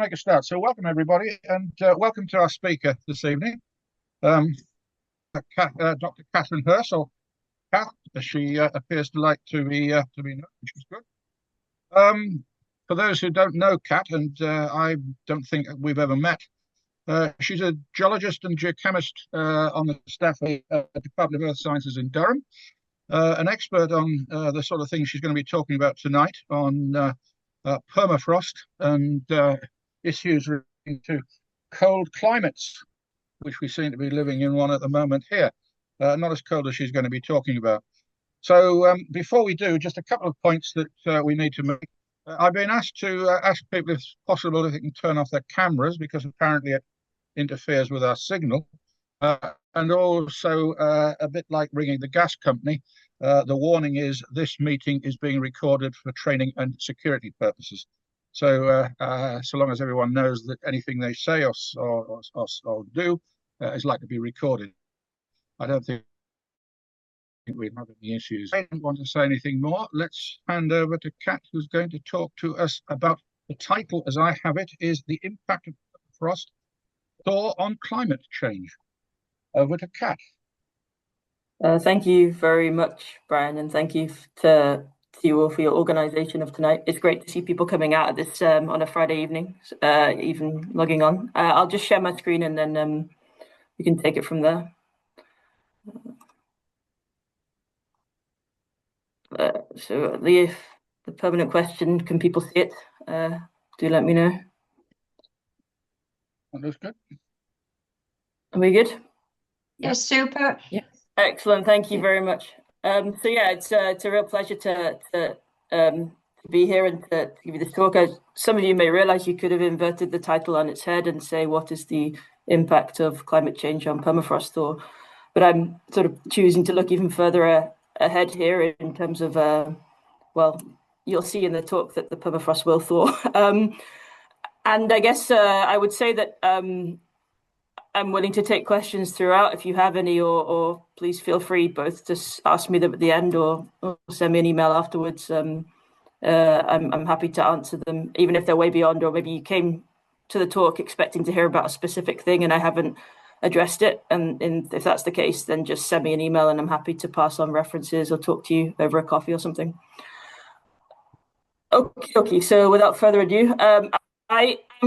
make a start. So welcome everybody, and welcome to our speaker this evening, um, Dr. Catherine Hirst, or Cat, as she appears to like to be known, which is good. For those who don't know Cat, and I don't think we've ever met, she's a geologist and geochemist on the staff of the Department of Earth Sciences in Durham, an expert on the sort of things she's going to be talking about tonight on permafrost and issues relating to cold climates, which we seem to be living in one at the moment here. Not as cold as she's going to be talking about. So before we do, just a couple of points that we need to make. I've been asked to ask people if it's possible if they can turn off their cameras, because apparently it interferes with our signal. And also, a bit like ringing the gas company, the warning is this meeting is being recorded for training and security purposes. So, so long as everyone knows that anything they say or do is likely to be recorded, I don't think we have any issues. I don't want to say anything more. Let's hand over to Kat, who's going to talk to us about the title, as I have it, is The Impact of Frost Thaw on Climate Change. Over to Kat. Thank you very much, Brian, and thank you to you all for your organisation of tonight. It's great to see people coming out of this on a Friday evening, even logging on. I'll just share my screen and then we can take it from there. So the permanent question, can people see it? Do let me know. That looks good. Are we good? Yes, super. Yeah. Excellent. Thank you very much. So yeah, it's a real pleasure to be here and to give you this talk. As some of you may realise, you could have inverted the title on its head and say, what is the impact of climate change on permafrost thaw? But I'm sort of choosing to look even further ahead here in terms of, well, you'll see in the talk that the permafrost will thaw. And I guess I would say that I'm willing to take questions throughout if you have any, or please feel free both to ask me them at the end or send me an email afterwards. I'm happy to answer them, even if they're way beyond, or maybe you came to the talk expecting to hear about a specific thing and I haven't addressed it. And if that's the case, then just send me an email and I'm happy to pass on references or talk to you over a coffee or something. Okay. So without further ado, I'm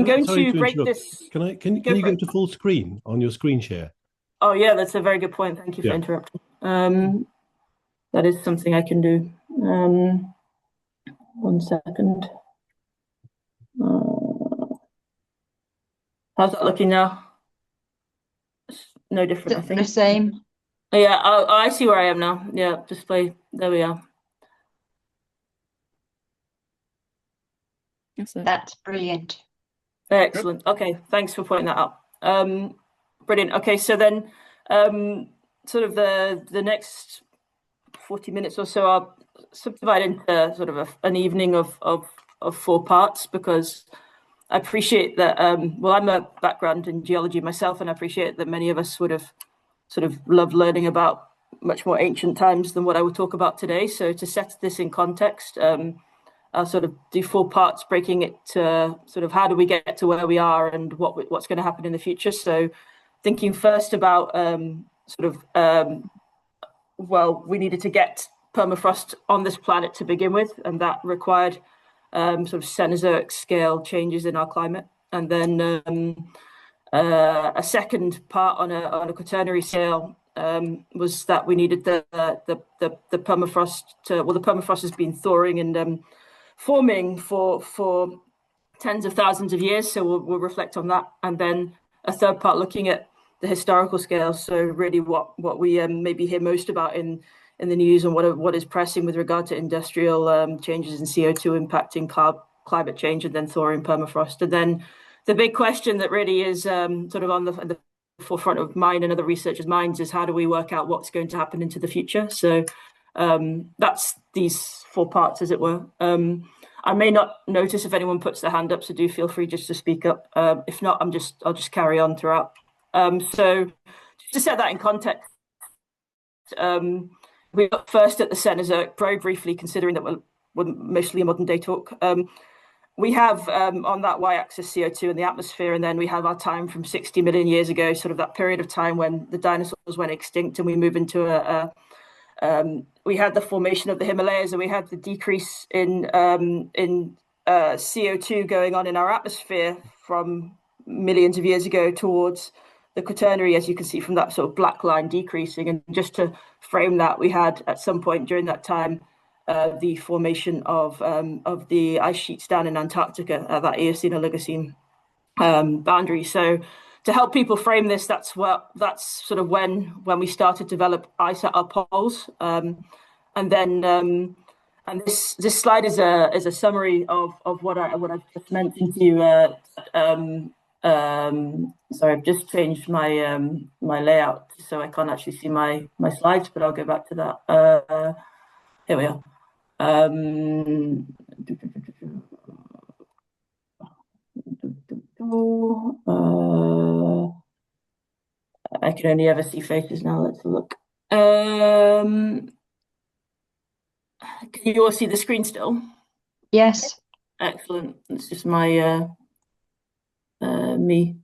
going to break this. Can you go to full screen on your screen share? Oh yeah, that's a very good point. Thank you for interrupting. That is something I can do. 1 second. How's that looking now? It's no different, I think. The same. Oh, yeah, I see where I am now. Yeah, display. There we are. That's brilliant. Excellent. Okay, thanks for pointing that out. Brilliant. Okay, so then sort of the next 40 minutes or so I'll subdivide into sort of an evening of 4 parts, because I appreciate that, well, I'm a background in geology myself, and I appreciate that many of us would have sort of loved learning about much more ancient times than what I would talk about today. So to set this in context, I'll sort of do 4 parts, breaking it to sort of how do we get to where we are and what's going to happen in the future. So thinking first about well, we needed to get permafrost on this planet to begin with, and that required sort of Cenozoic scale changes in our climate. And then a second part on a quaternary scale was that we needed the permafrost to, well, the permafrost has been thawing and forming for tens of thousands of years, so we'll reflect on that. And then a third part looking at the historical scale, so really what we maybe hear most about in the news, and what is pressing with regard to industrial changes in CO2 impacting climate change, and then thawing permafrost. And then the big question that really is sort of on the forefront of mine and other researchers' minds is, how do we work out what's going to happen into the future? So that's these 4 parts, as it were. I may not notice if anyone puts their hand up, so do feel free just to speak up. If not, I'll just carry on throughout. So just to set that in context, we got first at the Cenozoic, very briefly, considering that we're mostly a modern day talk. we have on that y-axis CO2 in the atmosphere, and then we have our time from 60 million years ago, sort of that period of time when the dinosaurs went extinct, and we move into we had the formation of the Himalayas, and we had the decrease in CO2 going on in our atmosphere from millions of years ago towards the Quaternary, as you can see from that sort of black line decreasing. And just to frame that, we had at some point during that time the formation of the ice sheets down in Antarctica at that Eocene-Oligocene boundary. So to help people frame this, that's sort of when we started to develop ice at our poles, and then and this slide is a summary of what I've just mentioned to you. Sorry, I've just changed my my layout, so I can't actually see my slides, but I'll go back to that. Here we are. I can only ever see faces now. Let's look. Can you all see the screen still? Yes. Excellent. It's just my me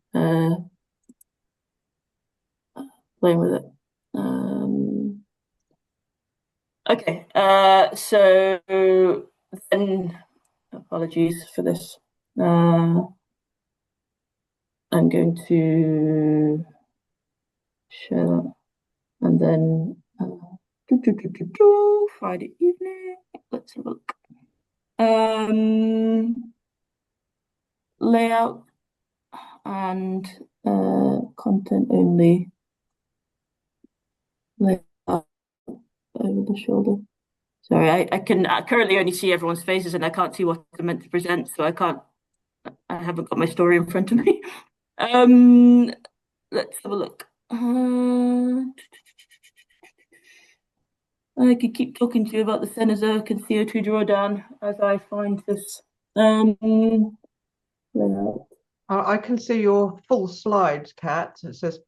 playing with it. Okay. So then, apologies for this. I'm going to share that, and then Friday evening. Let's have a look. Layout and content only. Layout over the shoulder. Sorry, I currently only see everyone's faces, and I can't see what I'm meant to present, so I haven't got my story in front of me. Let's have a look. I could keep talking to you about the Cenozoic and CO2 drawdown as I find this. I can see your full slide, Kat. It says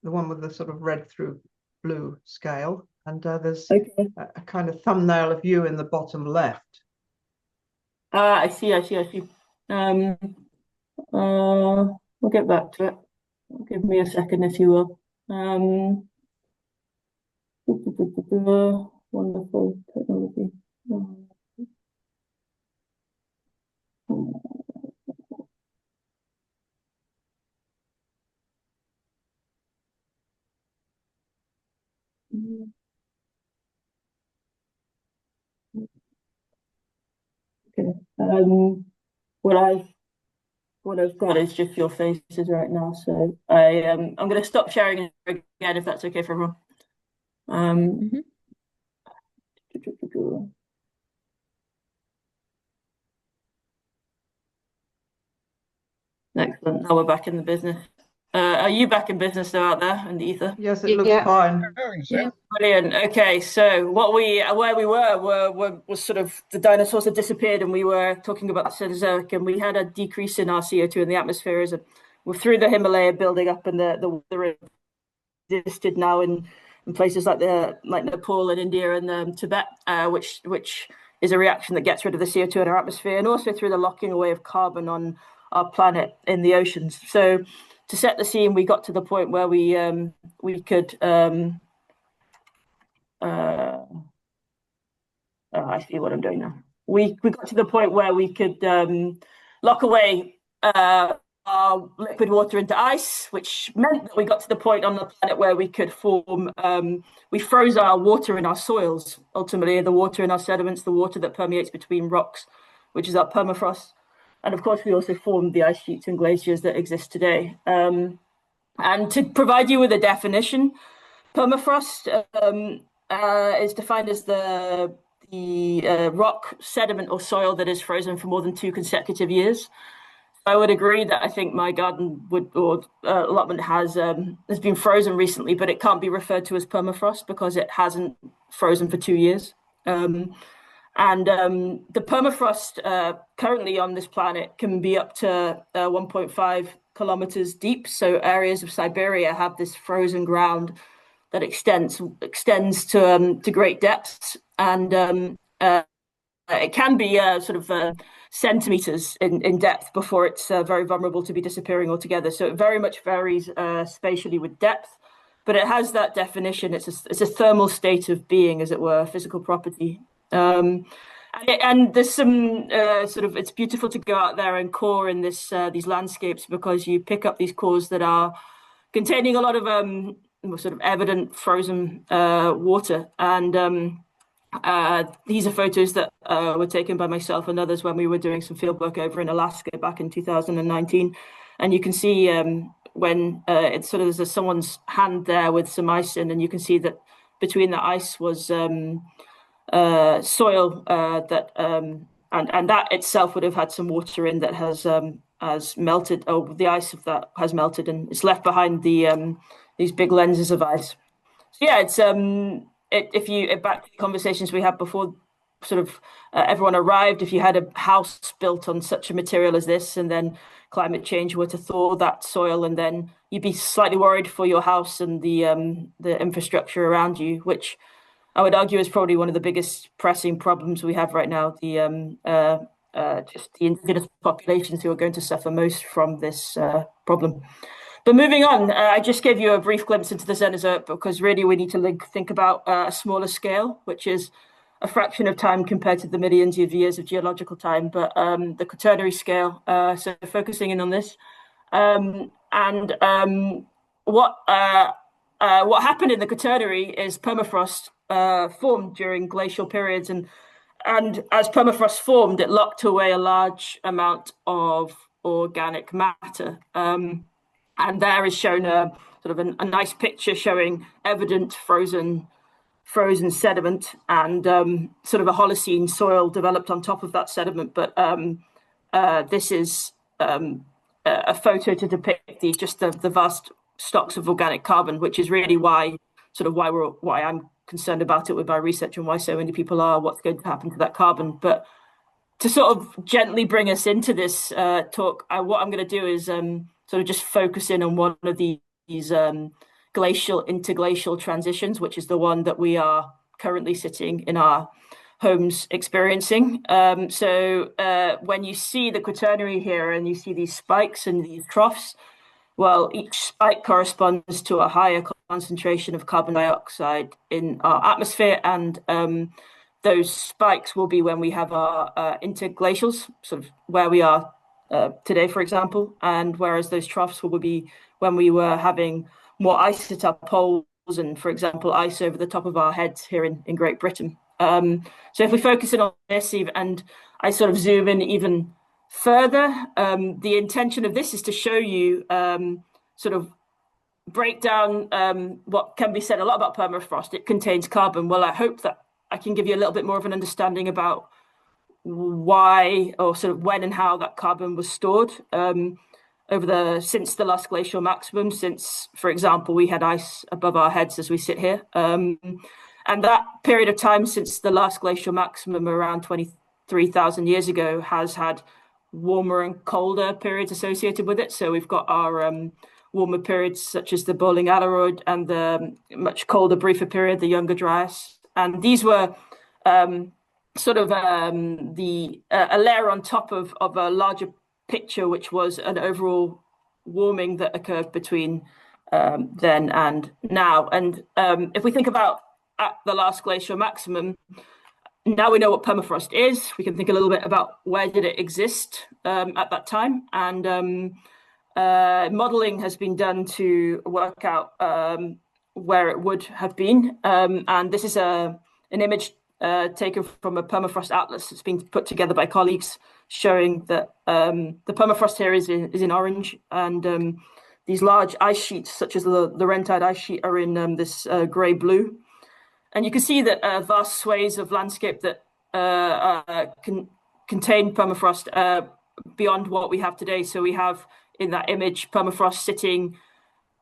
the one with the sort of red through blue scale, and there's a kind of thumbnail of you in the bottom left. I see. We'll get back to it. Give me a second, if you will. Wonderful technology. Okay. What I've got is just your faces right now, so I'm going to stop sharing again if that's okay for everyone. Excellent. Now we're back in the business. Are you back in business though out there in the ether? Yes, it looks fine. Yeah. Brilliant. Okay, so where we were was sort of the dinosaurs had disappeared, and we were talking about the Cenozoic, and we had a decrease in our CO2 in the atmosphere as we're through the Himalaya building up, and the existed now in places like Nepal and India and Tibet, which is a reaction that gets rid of the CO2 in our atmosphere, and also through the locking away of carbon on our planet in the oceans. So to set the scene, we got to the point where we could I see what I'm doing now. We got to the point where we could lock away our liquid water into ice, which meant that we got to the point on the planet where we could form, we froze our water in our soils, ultimately the water in our sediments, the water that permeates between rocks, which is our permafrost. And of course, we also formed the ice sheets and glaciers that exist today. And to provide you with a definition, permafrost is defined as the rock, sediment, or soil that is frozen for more than 2 consecutive years. I would agree that I think my garden allotment has been frozen recently, but it can't be referred to as permafrost because it hasn't frozen for 2 years. The permafrost currently on this planet can be up to 1.5 kilometers deep. So areas of Siberia have this frozen ground that extends to great depths, and it can be sort of centimeters in depth before it's very vulnerable to be disappearing altogether. So it very much varies spatially with depth, but it has that definition. It's a thermal state of being, as it were, physical property. And there's some it's beautiful to go out there and core in these landscapes, because you pick up these cores that are containing a lot of sort of evident frozen water. And these are photos that were taken by myself and others when we were doing some field work over in Alaska back in 2019. And you can see when it's sort of there's someone's hand there with some ice in, and you can see that between the ice was soil that and that itself would have had some water in that has melted, or the ice of that has melted, and it's left behind these big lenses of ice. So yeah, it's if you back to the conversations we had before, sort of everyone arrived. If you had a house built on such a material as this, and then climate change were to thaw that soil, and then you'd be slightly worried for your house and the infrastructure around you, which I would argue is probably one of the biggest pressing problems we have right now. Just the indigenous populations who are going to suffer most from this problem. But moving on, I just gave you a brief glimpse into the Cenozoic, because really we need to think about a smaller scale, which is a fraction of time compared to the millions of years of geological time, but the Quaternary scale. So focusing in on this, what happened in the Quaternary is permafrost formed during glacial periods, and as permafrost formed, it locked away a large amount of organic matter. And there is shown a sort of a nice picture showing evident frozen sediment, and sort of a Holocene soil developed on top of that sediment. But this is a photo to depict the vast stocks of organic carbon, which is really why I'm concerned about it with my research, and why so many people are. What's going to happen to that carbon? But to sort of gently bring us into this talk, what I'm going to do is sort of just focus in on one of these glacial interglacial transitions, which is the one that we are currently sitting in our homes experiencing. So when you see the Quaternary here, and you see these spikes and these troughs, well, each spike corresponds to a higher concentration of carbon dioxide in our atmosphere, and those spikes will be when we have our interglacials, sort of where we are today, for example, and whereas those troughs will be when we were having more ice at our poles, and, for example, ice over the top of our heads here in Great Britain. So if we focus in on this, and I sort of zoom in even further, the intention of this is to show you sort of break down what can be said a lot about permafrost. It contains carbon. Well, I hope that I can give you a little bit more of an understanding about why, or sort of when and how, that carbon was stored since the last glacial maximum, since, for example, we had ice above our heads as we sit here. And that period of time since the last glacial maximum, around 23,000 years ago, has had warmer and colder periods associated with it. So we've got our warmer periods such as the Boiling Alaroid, and the much colder, briefer period, the Younger Dryas. And these were sort of a layer on top of a larger picture, which was an overall warming that occurred between then and now. And if we think about at the last glacial maximum, now we know what permafrost is. We can think a little bit about where did it exist at that time. And modeling has been done to work out where it would have been. And this is an image taken from a permafrost atlas. It's been put together by colleagues, showing that the permafrost here is in orange, and these large ice sheets, such as the Laurentide ice sheet, are in this grey-blue. And you can see that vast swathes of landscape that contain permafrost beyond what we have today. So we have, in that image, permafrost sitting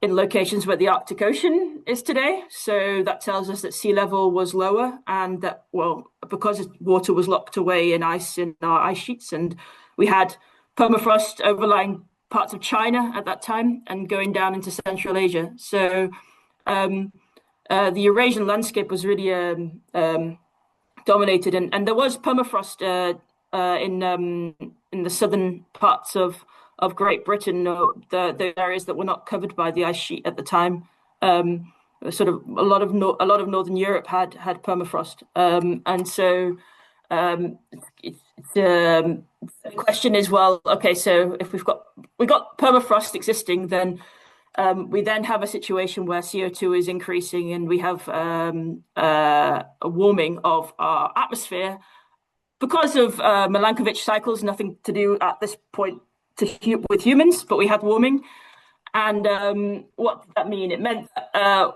in locations where the Arctic Ocean is today. So that tells us that sea level was lower, and that, well, because water was locked away in ice in our ice sheets, and we had permafrost overlying parts of China at that time and going down into Central Asia. So the Eurasian landscape was really dominated, and there was permafrost in the southern parts of Great Britain, the areas that were not covered by the ice sheet at the time. Sort of a lot of Northern Europe had permafrost, and so the question is, well, okay, so if we got permafrost existing, then we then have a situation where CO2 is increasing, and we have a warming of our atmosphere because of Milankovitch cycles. Nothing to do at this point with humans, but we had warming. And what did that mean? It meant,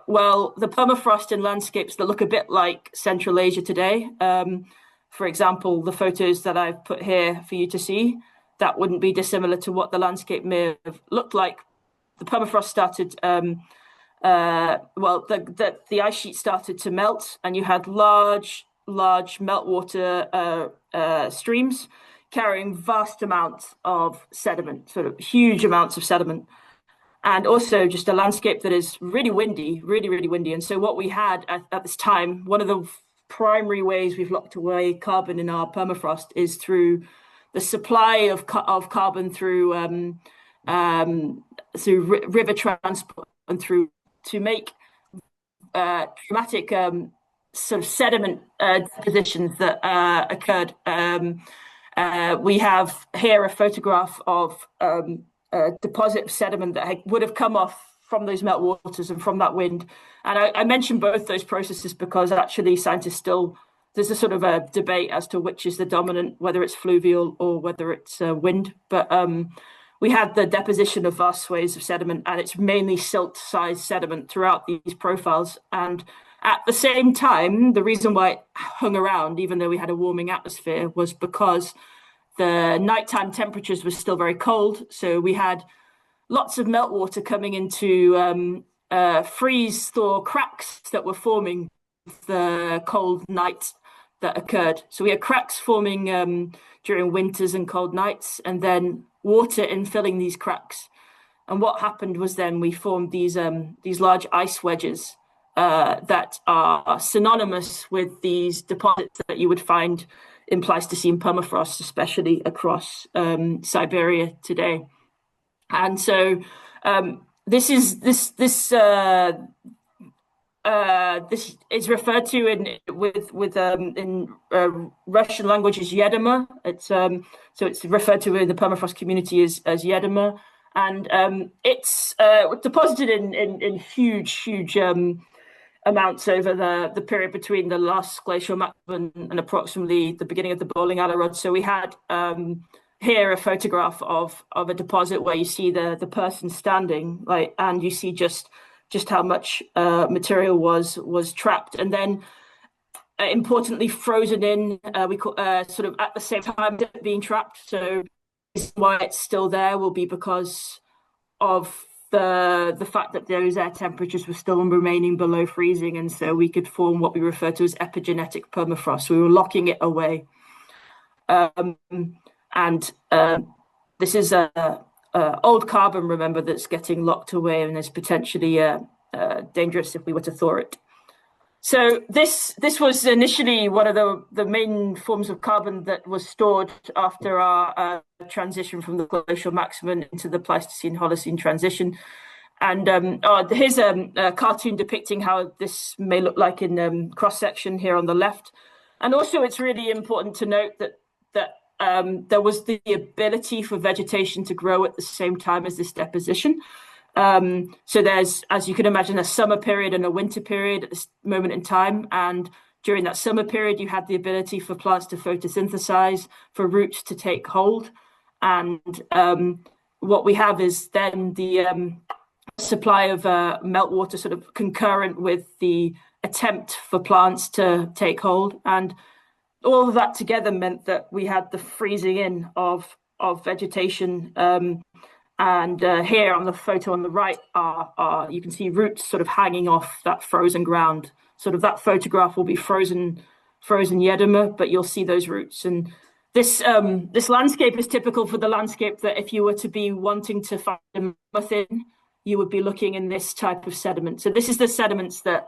well, the permafrost in landscapes that look a bit like Central Asia today, for example, the photos that I've put here for you to see, that wouldn't be dissimilar to what the landscape may have looked like. The permafrost started, the ice sheet started to melt, and you had large meltwater streams carrying vast amounts of sediment, sort of huge amounts of sediment. And also just a landscape that is really windy, really windy. And so what we had at this time, one of the primary ways we've locked away carbon in our permafrost is through the supply of carbon through river transport and to make dramatic sort of sediment depositions that occurred. We have here a photograph of a deposit of sediment that would have come off from those meltwaters and from that wind. And I mentioned both those processes because actually scientists there's a sort of a debate as to which is the dominant, whether it's fluvial or whether it's wind. But we had the deposition of vast swathes of sediment, and it's mainly silt-sized sediment throughout these profiles. And at the same time, the reason why it hung around, even though we had a warming atmosphere, was because the nighttime temperatures were still very cold. So we had lots of meltwater coming into freeze-thaw cracks that were forming the cold night that occurred. So we had cracks forming during winters and cold nights, and then water infilling these cracks. And what happened was then we formed these large ice wedges that are synonymous with these deposits that you would find in Pleistocene permafrost, especially across Siberia today. And so this is referred to in Russian language as Yedema. So it's referred to in the permafrost community as Yedema, and it's deposited in huge amounts over the period between the last glacial maximum and approximately the beginning of the Bowling Alley Rod. So we had here a photograph of a deposit where you see the person standing, and you see just how much material was trapped, and then importantly frozen in. We call sort of at the same time being trapped. So why it's still there will be because of the fact that those air temperatures were still remaining below freezing, and so we could form what we refer to as epigenetic permafrost. We were locking it away, and this is old carbon, remember, that's getting locked away and is potentially dangerous if we were to thaw it. So this was initially one of the main forms of carbon that was stored after our transition from the glacial maximum into the Pleistocene Holocene transition. And here's a cartoon depicting how this may look like in cross section here on the left. And also, it's really important to note that there was the ability for vegetation to grow at the same time as this deposition. So there's, as you can imagine, a summer period and a winter period at this moment in time. And during that summer period, you had the ability for plants to photosynthesize, for roots to take hold. And what we have is then the supply of meltwater sort of concurrent with the attempt for plants to take hold. And all of that together meant that we had the freezing in of vegetation. And here on the photo on the right you can see roots sort of hanging off that frozen ground. Sort of that photograph will be frozen Yedema, but you'll see those roots. And this landscape is typical for the landscape that if you were to be wanting to find a mammoth in, you would be looking in this type of sediment. So this is the sediments that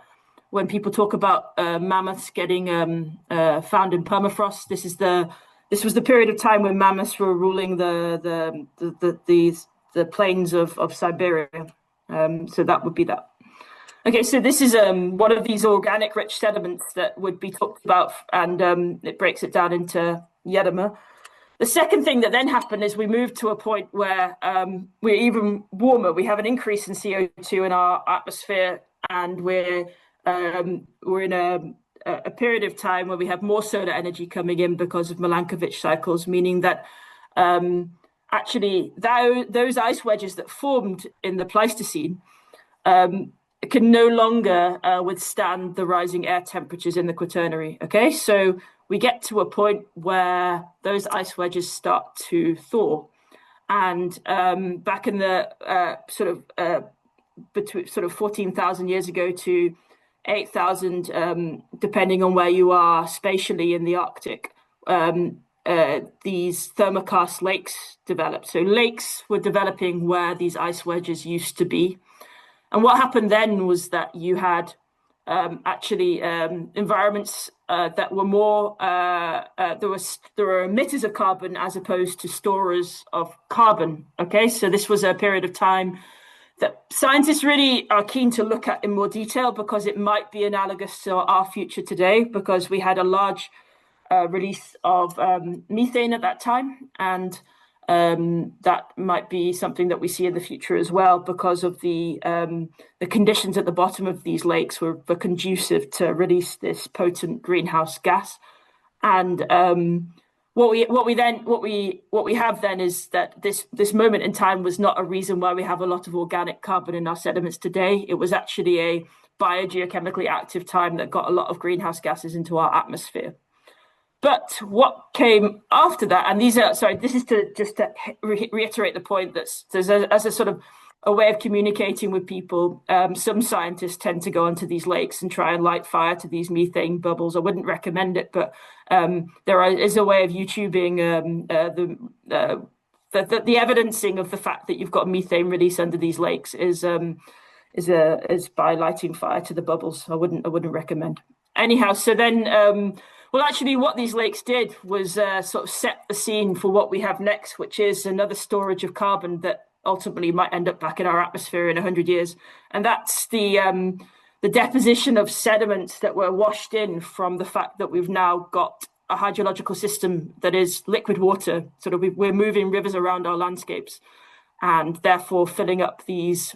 when people talk about mammoths getting found in permafrost, this this was the period of time when mammoths were ruling the plains of Siberia. So that would be that. Okay, so this is one of these organic rich sediments that would be talked about, and it breaks it down into Yedema. The second thing that then happened is we moved to a point where we're even warmer. We have an increase in CO2 in our atmosphere, and we're in a period of time where we have more solar energy coming in because of Milankovitch cycles, meaning that actually those ice wedges that formed in the Pleistocene can no longer withstand the rising air temperatures in the Quaternary. Okay, so we get to a point where those ice wedges start to thaw, and back in the between 14,000 years ago to 8,000, depending on where you are spatially in the Arctic, these thermokarst lakes developed. So lakes were developing where these ice wedges used to be. And what happened then was that you had environments that were more, there were emitters of carbon as opposed to storers of carbon. Okay, so this was a period of time that scientists really are keen to look at in more detail, because it might be analogous to our future today, because we had a large release of methane at that time, and that might be something that we see in the future as well, because of the conditions at the bottom of these lakes were conducive to release this potent greenhouse gas. And what we have then is that this moment in time was not a reason why we have a lot of organic carbon in our sediments today. It was actually a biogeochemically active time that got a lot of greenhouse gases into our atmosphere. But what came after that, and this is to reiterate the point that there's as a sort of a way of communicating with people. Some scientists tend to go onto these lakes and try and light fire to these methane bubbles. I wouldn't recommend it, but is a way of YouTubing the evidencing of the fact that you've got methane release under these lakes is by lighting fire to the bubbles. I wouldn't recommend. Anyhow, so then. Well, actually, what these lakes did was sort of set the scene for what we have next, which is another storage of carbon that ultimately might end up back in our atmosphere in 100 years. And that's the deposition of sediments that were washed in from the fact that we've now got a hydrological system that is liquid water. Sort of we're moving rivers around our landscapes, and therefore filling up these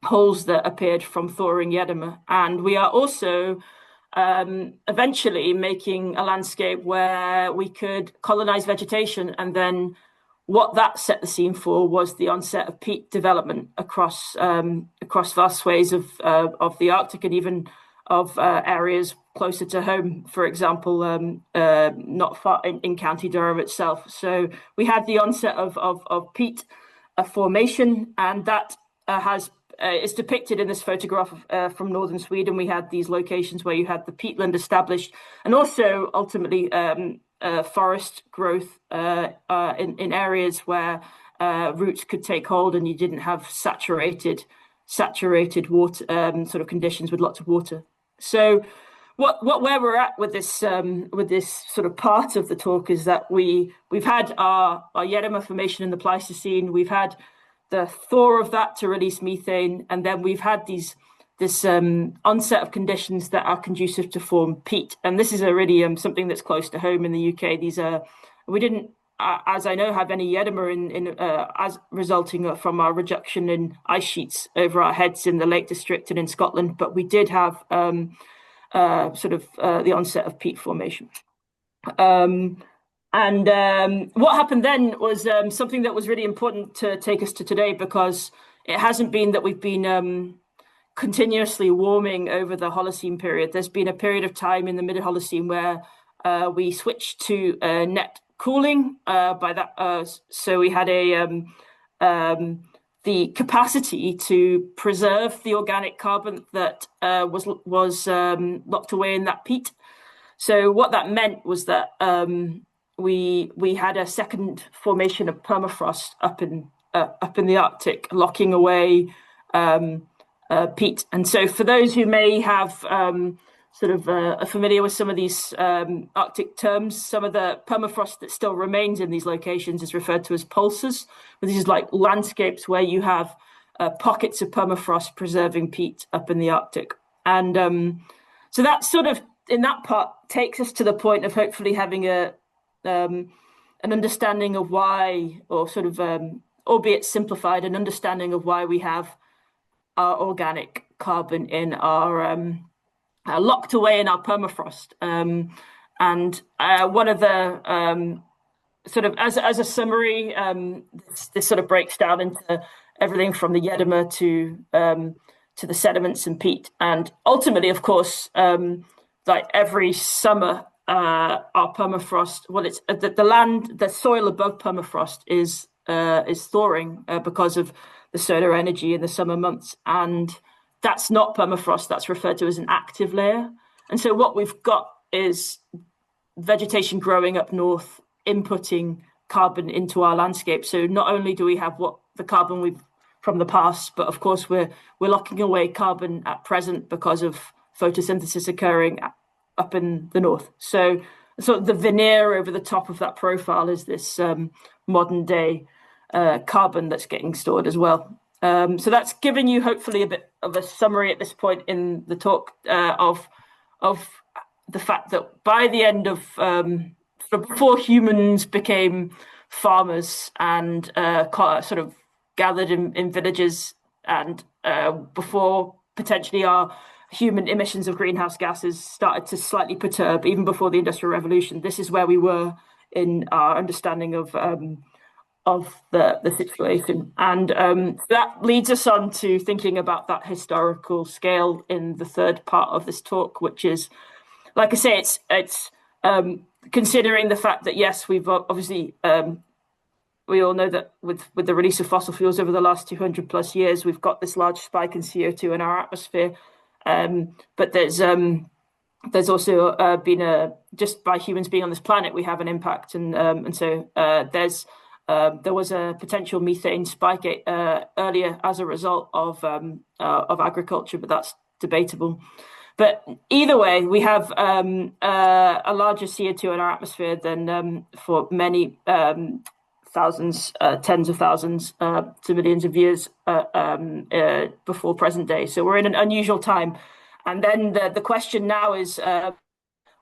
holes that appeared from thawing Yedema. And we are also eventually making a landscape where we could colonize vegetation. And then what that set the scene for was the onset of peat development across vast swathes of the Arctic, and even of areas closer to home, for example, not far in County Durham itself. So we had the onset of peat formation, and that is depicted in this photograph from northern Sweden. We had these locations where you had the peatland established, and also ultimately forest growth in areas where roots could take hold, and you didn't have saturated water sort of conditions with lots of water. So where we're at with this sort of part of the talk is that we've had our Yedema formation in the Pleistocene. We've had the thaw of that to release methane, and then we've had this onset of conditions that are conducive to form peat. And this is a really something that's close to home in the UK. We didn't, as I know, have any Yedema as resulting from our reduction in ice sheets over our heads in the Lake District and in Scotland, but we did have the onset of peat formation. And what happened then was something that was really important to take us to today, because it hasn't been that we've been continuously warming over the Holocene period. There's been a period of time in the mid-Holocene where we switched to net cooling. So we had the capacity to preserve the organic carbon that was locked away in that peat. So what that meant was that we had a second formation of permafrost up in the Arctic, locking away peat. And so for those who may have sort of are familiar with some of these Arctic terms, some of the permafrost that still remains in these locations is referred to as pulsars. But these are like landscapes where you have pockets of permafrost preserving peat up in the Arctic. And so that sort of, in that part, takes us to the point of hopefully having an understanding of why, or sort of, albeit simplified, an understanding of why we have our organic carbon in our locked away in our permafrost. And one of the sort of, as a summary, this sort of breaks down into everything from the Yedema to the sediments and peat. And ultimately, of course, like every summer, our permafrost, well, it's the soil above permafrost is thawing because of the solar energy in the summer months. And that's not permafrost, that's referred to as an active layer. And so what we've got is vegetation growing up north, inputting carbon into our landscape. So not only do we have the carbon we've from the past, but of course we're locking away carbon at present because of photosynthesis occurring up in the north. So the veneer over the top of that profile is this modern day carbon that's getting stored as well. So that's given you hopefully a bit of a summary at this point in the talk of the fact that by the end of before humans became farmers and sort of gathered in villages, and before potentially our human emissions of greenhouse gases started to slightly perturb, even before the Industrial Revolution, this is where we were in our understanding of the situation. And that leads us on to thinking about that historical scale in the third part of this talk, which is, like I say, it's considering the fact that, yes, we've obviously, we all know that with the release of fossil fuels over the last 200 plus years, we've got this large spike in CO2 in our atmosphere. But there's also been just by humans being on this planet, we have an impact. And so there was a potential methane spike earlier as a result of agriculture, but that's debatable. But either way, we have a larger CO2 in our atmosphere than for many thousands, tens of thousands to millions of years before present day. So we're in an unusual time. And then the question now is,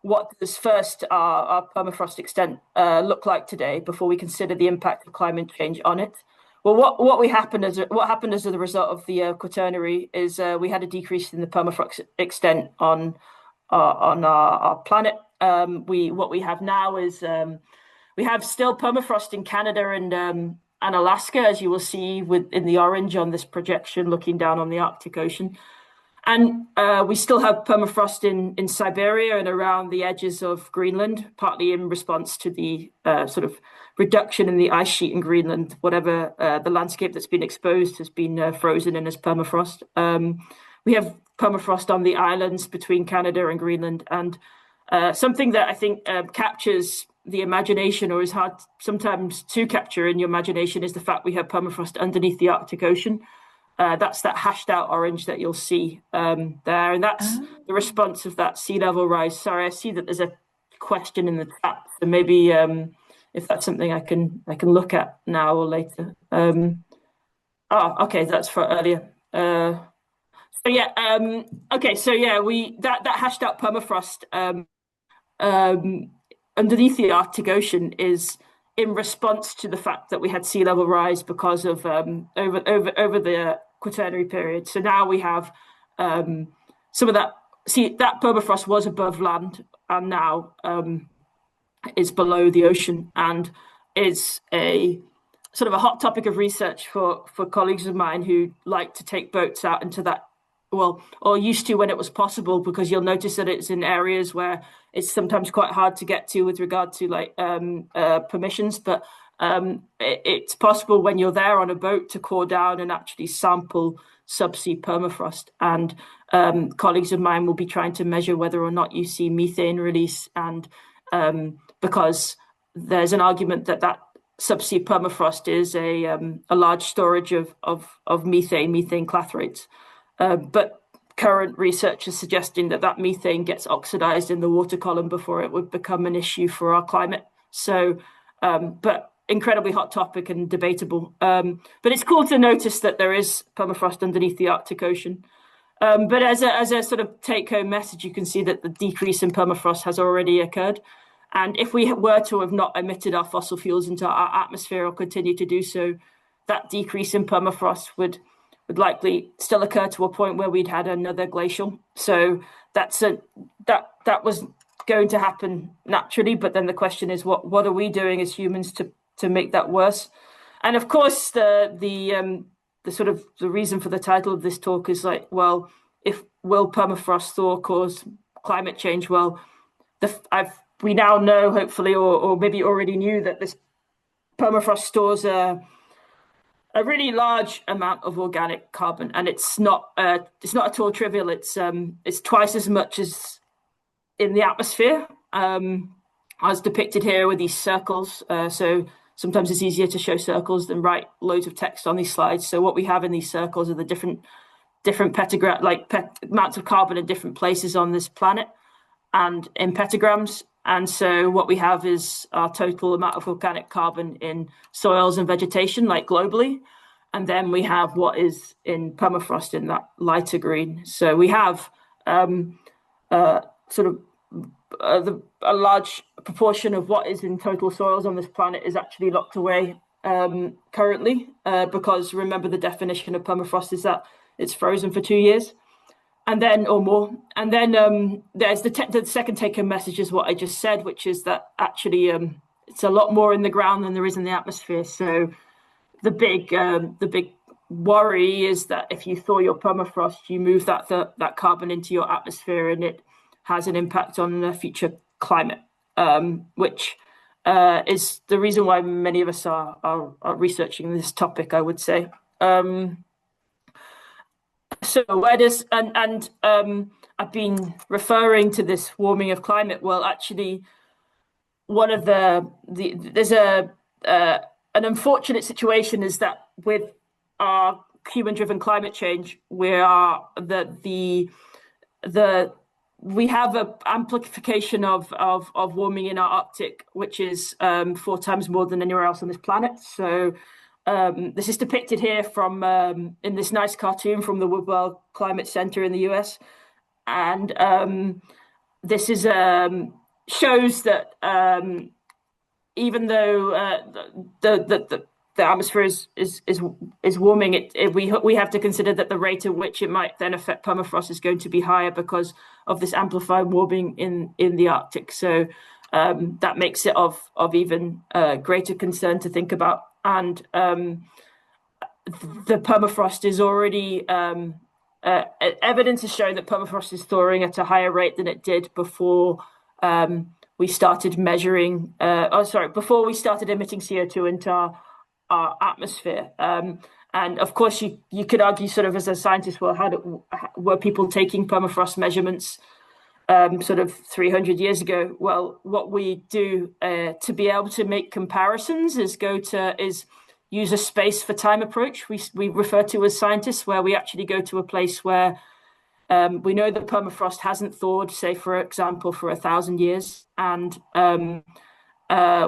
what does first our permafrost extent look like today before we consider the impact of climate change on it? Well, what happened as a result of the Quaternary is we had a decrease in the permafrost extent on our planet. What we have now is we have still permafrost in Canada and Alaska, as you will see in the orange on this projection looking down on the Arctic Ocean. And we still have permafrost in Siberia and around the edges of Greenland, partly in response to the sort of reduction in the ice sheet in Greenland. Whatever the landscape that's been exposed has been frozen in as permafrost. We have permafrost on the islands between Canada and Greenland. And something that I think captures the imagination, or is hard sometimes to capture in your imagination, is the fact we have permafrost underneath the Arctic Ocean. That's that hashed out orange that you'll see there. And that's the response of that sea level rise. Sorry, I see that there's a question in the chat. So maybe if that's something I can look at now or later. Okay, that's for earlier. Okay, so yeah, that hashed out permafrost underneath the Arctic Ocean is in response to the fact that we had sea level rise because of over the Quaternary period. So now we have some of that. See, that permafrost was above land and now is below the ocean, and is a sort of a hot topic of research for colleagues of mine who like to take boats out into that, well, or used to when it was possible, because you'll notice that it's in areas where it's sometimes quite hard to get to with regard to like permissions, but it's possible when you're there on a boat to core down and actually sample subsea permafrost. And colleagues of mine will be trying to measure whether or not you see methane release, and because there's an argument that subsea permafrost is a large storage of methane clathrates. But current research is suggesting that methane gets oxidized in the water column before it would become an issue for our climate. So, but incredibly hot topic and debatable. But it's cool to notice that there is permafrost underneath the Arctic Ocean. But as a sort of take-home message, you can see that the decrease in permafrost has already occurred. And if we were to have not emitted our fossil fuels into our atmosphere or continue to do so, that decrease in permafrost would likely still occur to a point where we'd had another glacial. So that was going to happen naturally. But then the question is, what are we doing as humans to make that worse? And of course, the sort of the reason for the title of this talk is like, well, will permafrost thaw cause climate change? Well, we now know, hopefully, or maybe already knew, that this permafrost stores a really large amount of organic carbon, and it's not at all trivial. It's twice as much as in the atmosphere, as depicted here with these circles. So sometimes it's easier to show circles than write loads of text on these slides. So what we have in these circles are the different petagram, amounts of carbon in different places on this planet, and in petagrams. And so what we have is our total amount of organic carbon in soils and vegetation, like globally. And then we have what is in permafrost in that lighter green. So we have sort of a large proportion of what is in total soils on this planet is actually locked away currently, because remember, the definition of permafrost is that it's frozen for 2 years. And then, or more. And then there's the second take-home message is what I just said, which is that actually it's a lot more in the ground than there is in the atmosphere. So the big worry is that if you thaw your permafrost, you move that carbon into your atmosphere, and it has an impact on the future climate, which is the reason why many of us are researching this topic, I would say. So where does and I've been referring to this warming of climate. Well, actually, one of there's an unfortunate situation is that with our human-driven climate change, we have an amplification of warming in our Arctic, which is 4 times more than anywhere else on this planet. So this is depicted here from in this nice cartoon from the Woodwell Climate Center in the US, and this is shows that even though the atmosphere is warming, we have to consider that the rate at which it might then affect permafrost is going to be higher because of this amplified warming in the Arctic. So that makes it of even greater concern to think about. And the permafrost is already evidence is showing that permafrost is thawing at a higher rate than it did before we started measuring. Before we started emitting CO2 into our atmosphere. And of course, you could argue, sort of as a scientist, well, were people taking permafrost measurements sort of 300 years ago? Well, what we do to be able to make comparisons is use a space for time approach. We refer to as scientists, where we actually go to a place where we know that permafrost hasn't thawed, say, for example, for 1,000 years, and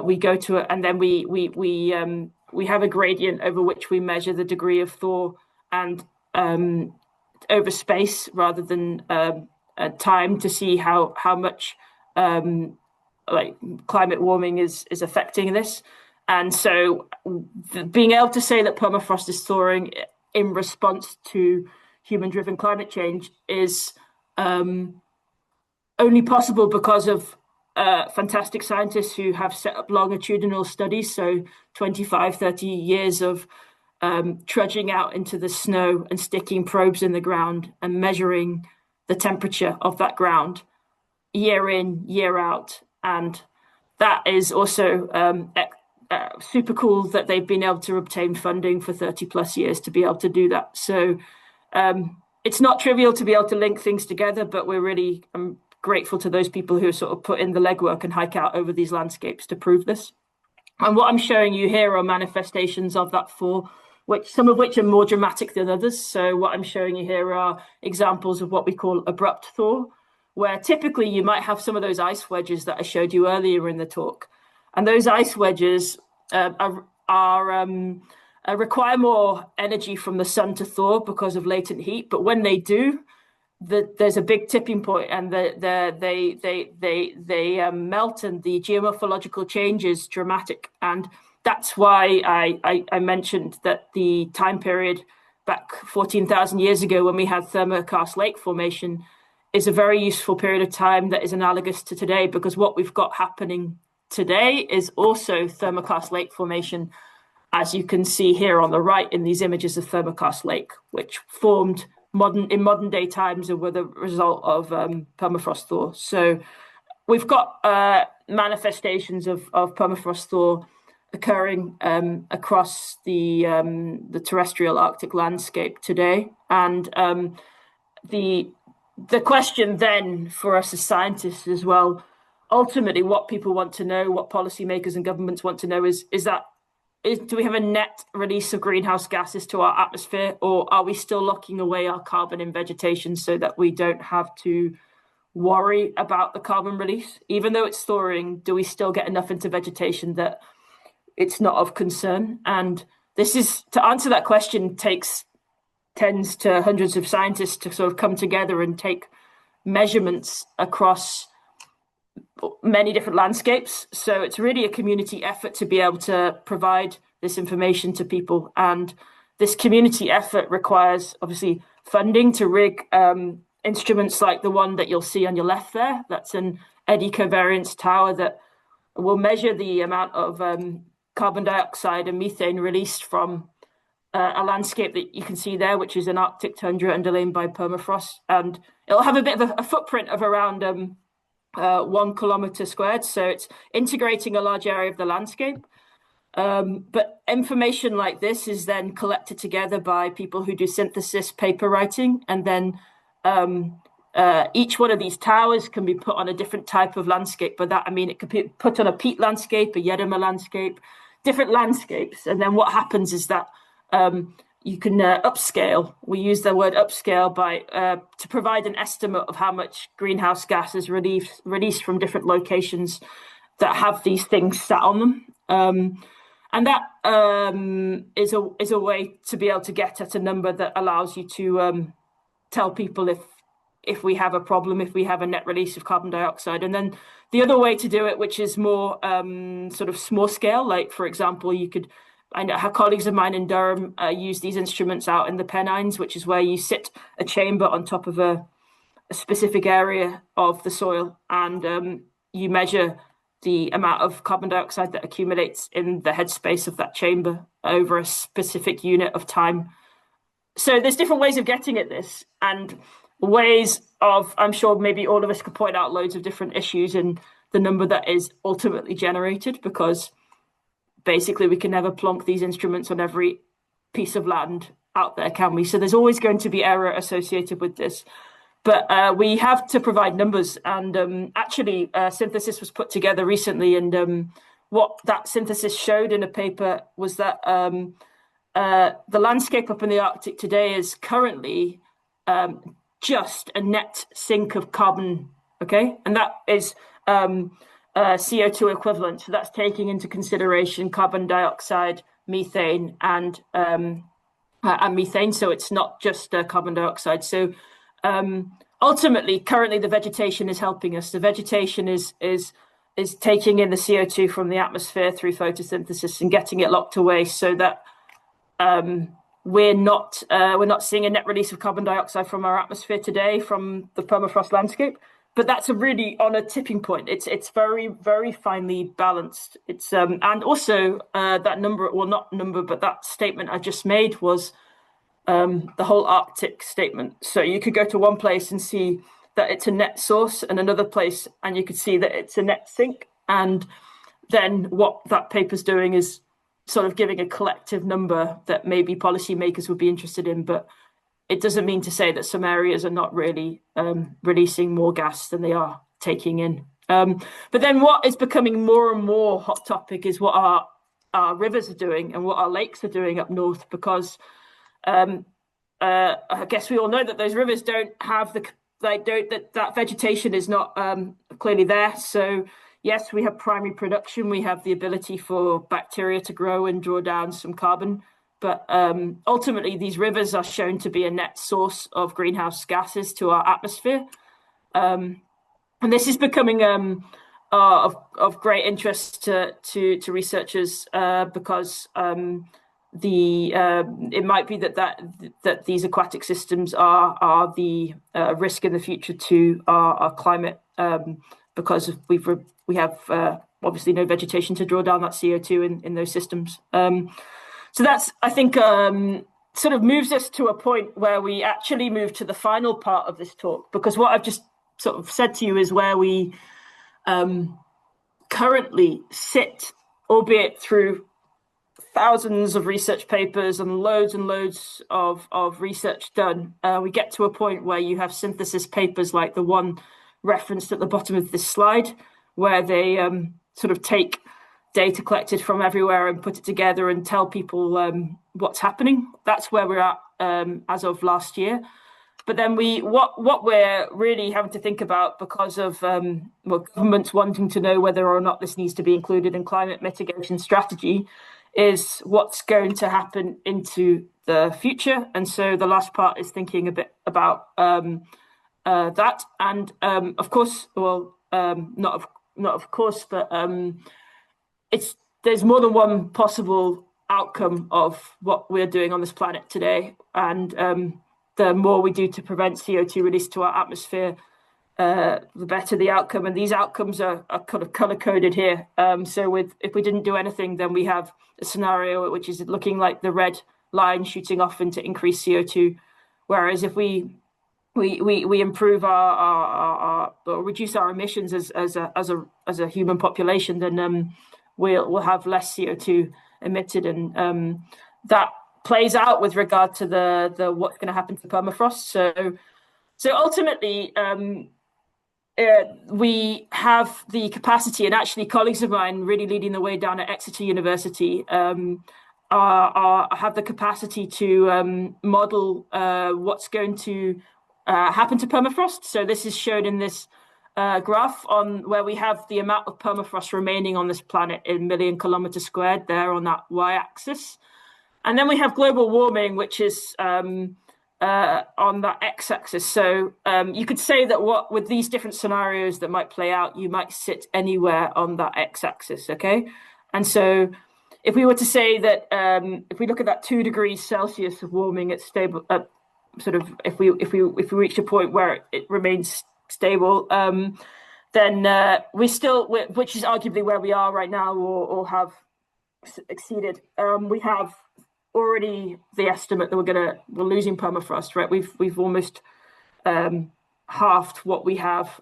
we go to it, and then we have a gradient over which we measure the degree of thaw, and over space rather than time, to see how much climate warming is affecting this. And so being able to say that permafrost is thawing in response to human-driven climate change is only possible because of fantastic scientists who have set up longitudinal studies, so 25, 30 years of trudging out into the snow and sticking probes in the ground and measuring the temperature of that ground year in, year out. And that is also super cool that they've been able to obtain funding for 30 plus years to be able to do that. So it's not trivial to be able to link things together, but we're really grateful to those people who sort of put in the legwork and hike out over these landscapes to prove this. And what I'm showing you here are manifestations of that thaw some of which are more dramatic than others. So what I'm showing you here are examples of what we call abrupt thaw, where typically you might have some of those ice wedges that I showed you earlier in the talk. And those ice wedges require more energy from the sun to thaw because of latent heat. But when they do, there's a big tipping point, and they melt, and the geomorphological change is dramatic. And that's why I mentioned that the time period back 14,000 years ago, when we had thermokarst lake formation, is a very useful period of time that is analogous to today, because what we've got happening today is also thermokarst lake formation, as you can see here on the right in these images of thermokarst lake, which formed in modern day times and were the result of permafrost thaw. So we've got manifestations of permafrost thaw occurring across the terrestrial Arctic landscape today. And the question then for us as scientists as well, ultimately what people want to know, what policymakers and governments want to know is do we have a net release of greenhouse gases to our atmosphere, or are we still locking away our carbon in vegetation so that we don't have to worry about the carbon release? Even though it's thawing, do we still get enough into vegetation that it's not of concern? And this is, to answer that question, takes tens to hundreds of scientists to sort of come together and take measurements across many different landscapes. So it's really a community effort to be able to provide this information to people. And this community effort requires, obviously, funding to rig instruments like the one that you'll see on your left there. That's an eddy covariance tower that will measure the amount of carbon dioxide and methane released from a landscape that you can see there, which is an Arctic tundra underlain by permafrost. And it'll have a bit of a footprint of around 1 kilometer squared. So it's integrating a large area of the landscape. But information like this is then collected together by people who do synthesis paper writing. And then each one of these towers can be put on a different type of landscape. By that, I mean, it could be put on a peat landscape, a Yedema landscape, different landscapes. And then what happens is that you can upscale. We use the word upscale to provide an estimate of how much greenhouse gas is released from different locations that have these things sat on them. And that is a way to be able to get at a number that allows you to tell people if we have a problem, if we have a net release of carbon dioxide. And then the other way to do it, which is more sort of small scale, like, for example, I know how colleagues of mine in Durham use these instruments out in the Pennines, which is where you sit a chamber on top of a specific area of the soil, and you measure the amount of carbon dioxide that accumulates in the headspace of that chamber over a specific unit of time. So there's different ways of getting at this, and ways of, I'm sure maybe all of us could point out loads of different issues in the number that is ultimately generated, because basically we can never plonk these instruments on every piece of land out there, can we? So there's always going to be error associated with this. But we have to provide numbers, and actually synthesis was put together recently, and what that synthesis showed in a paper was that the landscape up in the Arctic today is currently just a net sink of carbon, okay? And that is CO2 equivalent. So that's taking into consideration carbon dioxide, methane, and methane. So it's not just carbon dioxide. So ultimately, currently, the vegetation is helping us. The vegetation is taking in the CO2 from the atmosphere through photosynthesis and getting it locked away, so that we're not seeing a net release of carbon dioxide from our atmosphere today from the permafrost landscape. But that's really on a tipping point. It's very, very finely balanced. It's and also that number, well, not number, but that statement I just made was the whole Arctic statement. So you could go to one place and see that it's a net source, and another place, and you could see that it's a net sink. And then what that paper's doing is sort of giving a collective number that maybe policymakers would be interested in, but it doesn't mean to say that some areas are not really releasing more gas than they are taking in. But then what is becoming more and more hot topic is what are our rivers are doing and what our lakes are doing up north, because I guess we all know that those rivers don't have that vegetation is not clearly there. So yes, we have primary production. We have the ability for bacteria to grow and draw down some carbon. But ultimately, these rivers are shown to be a net source of greenhouse gases to our atmosphere. And this is becoming of great interest to researchers because it might be that these aquatic systems are the risk in the future to our climate because we have obviously no vegetation to draw down that CO2 in those systems. So that's, I think, sort of moves us to a point where we actually move to the final part of this talk, because what I've just sort of said to you is where we currently sit, albeit through thousands of research papers and loads of research done. We get to a point where you have synthesis papers like the one referenced at the bottom of this slide, where they sort of take data collected from everywhere and put it together and tell people what's happening. That's where we're at as of last year. But then what we're really having to think about, because of governments wanting to know whether or not this needs to be included in climate mitigation strategy, is what's going to happen into the future. And so the last part is thinking a bit about that. And of course, well, not of course, but there's more than one possible outcome of what we're doing on this planet today. And the more we do to prevent CO2 release to our atmosphere, the better the outcome. And these outcomes are kind of color-coded here. So if we didn't do anything, then we have a scenario which is looking like the red line shooting off into increased CO2. Whereas if we improve our or reduce our emissions as a human population, then we'll have less CO2 emitted, and that plays out with regard to the what's going to happen to permafrost. So ultimately, we have the capacity, and actually colleagues of mine really leading the way down at Exeter University have the capacity to model what's going to happen to permafrost. So this is shown in this graph on where we have the amount of permafrost remaining on this planet in million kilometers squared there on that y-axis. And then we have global warming, which is on that x-axis. So you could say that with these different scenarios that might play out, you might sit anywhere on that x-axis, okay? And so if we were to say that if we look at that 2 degrees Celsius of warming, it's stable. Sort of if we reach a point where it remains stable, then we still, which is arguably where we are right now, or have exceeded. We have already the estimate that we're losing permafrost, right? We've almost halved what we have.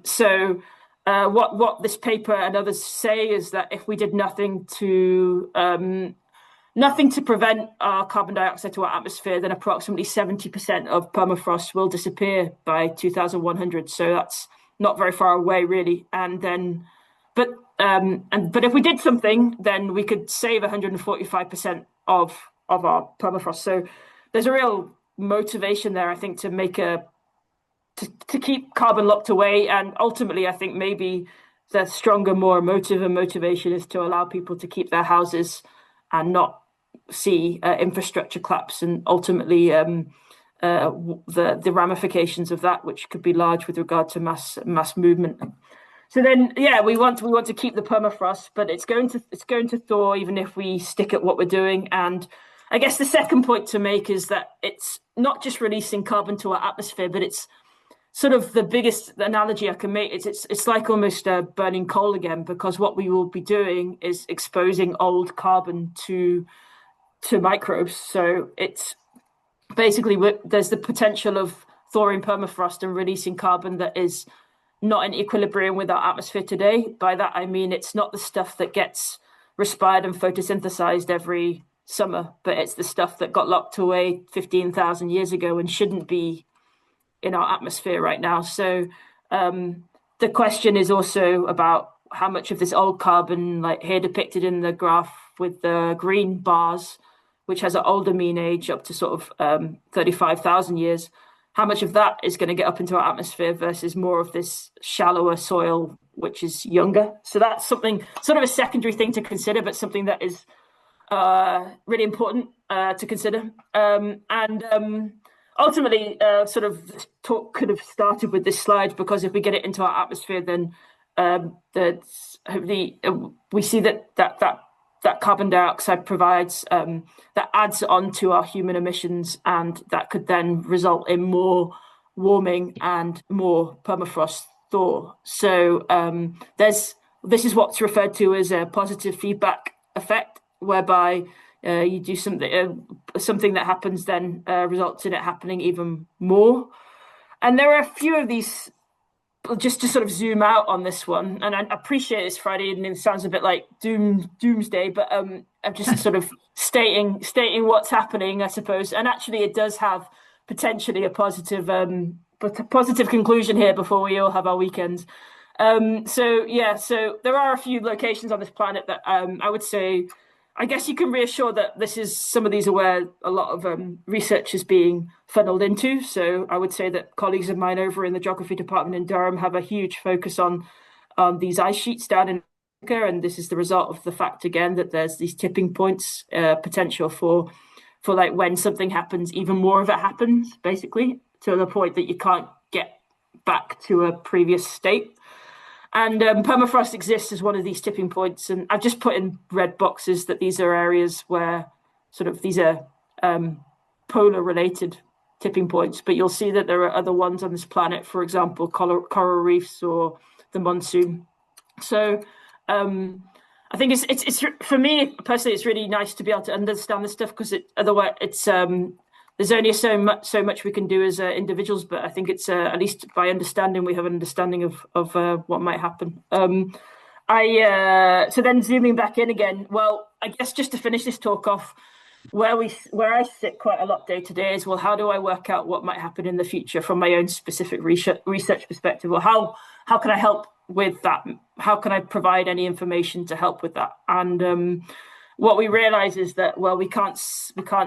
So what this paper and others say is that if we did nothing to prevent our carbon dioxide to our atmosphere, then approximately 70% of permafrost will disappear by 2100. So that's not very far away, really. And then, but if we did something, then we could save 145% of our permafrost. So there's a real motivation there, I think, to make to keep carbon locked away. And ultimately, I think maybe the stronger, more motivation is to allow people to keep their houses and not see infrastructure collapse, and ultimately the ramifications of that, which could be large with regard to mass movement. So then, yeah, we want to keep the permafrost, but it's going to thaw even if we stick at what we're doing. And I guess the second point to make is that it's not just releasing carbon to our atmosphere, but it's sort of the biggest analogy I can make. It's like almost burning coal again, because what we will be doing is exposing old carbon to microbes. So it's basically there's the potential of thawing permafrost and releasing carbon that is not in equilibrium with our atmosphere today. By that, I mean it's not the stuff that gets respired and photosynthesized every summer, but it's the stuff that got locked away 15,000 years ago and shouldn't be in our atmosphere right now. So the question is also about how much of this old carbon, like here depicted in the graph with the green bars, which has an older mean age up to sort of 35,000 years, how much of that is going to get up into our atmosphere versus more of this shallower soil, which is younger. So that's something, sort of a secondary thing to consider, but something that is really important to consider. Ultimately, sort of this talk could have started with this slide, because if we get it into our atmosphere, then hopefully we see that carbon dioxide provides, that adds on to our human emissions, and that could then result in more warming and more permafrost thaw. So this is what's referred to as a positive feedback effect, whereby you do something that happens then results in it happening even more. And there are a few of these, just to sort of zoom out on this one, and I appreciate it's Friday and it sounds a bit like doomsday, but I'm just sort of stating what's happening, I suppose. And actually it does have potentially a positive conclusion here before we all have our weekends. So there are a few locations on this planet that I would say, I guess you can reassure that some of these are where a lot of research is being funneled into. So I would say that colleagues of mine over in the geography department in Durham have a huge focus on these ice sheets down in America, and this is the result of the fact, again, that there's these tipping points, potential for like when something happens, even more of it happens, basically, to the point that you can't get back to a previous state. And permafrost exists as one of these tipping points. And I've just put in red boxes that these are areas where sort of these are polar related tipping points. But you'll see that there are other ones on this planet, for example, coral reefs or the monsoon. So I think it's for me personally, it's really nice to be able to understand this stuff, because otherwise it's there's only so much we can do as individuals, but I think it's at least by understanding, we have an understanding of what might happen. So then zooming back in again, well, I guess just to finish this talk off, where I sit quite a lot day to day is, well, how do I work out what might happen in the future from my own specific research perspective? Or how can I help with that? How can I provide any information to help with that? And what we realize is that, well, we can't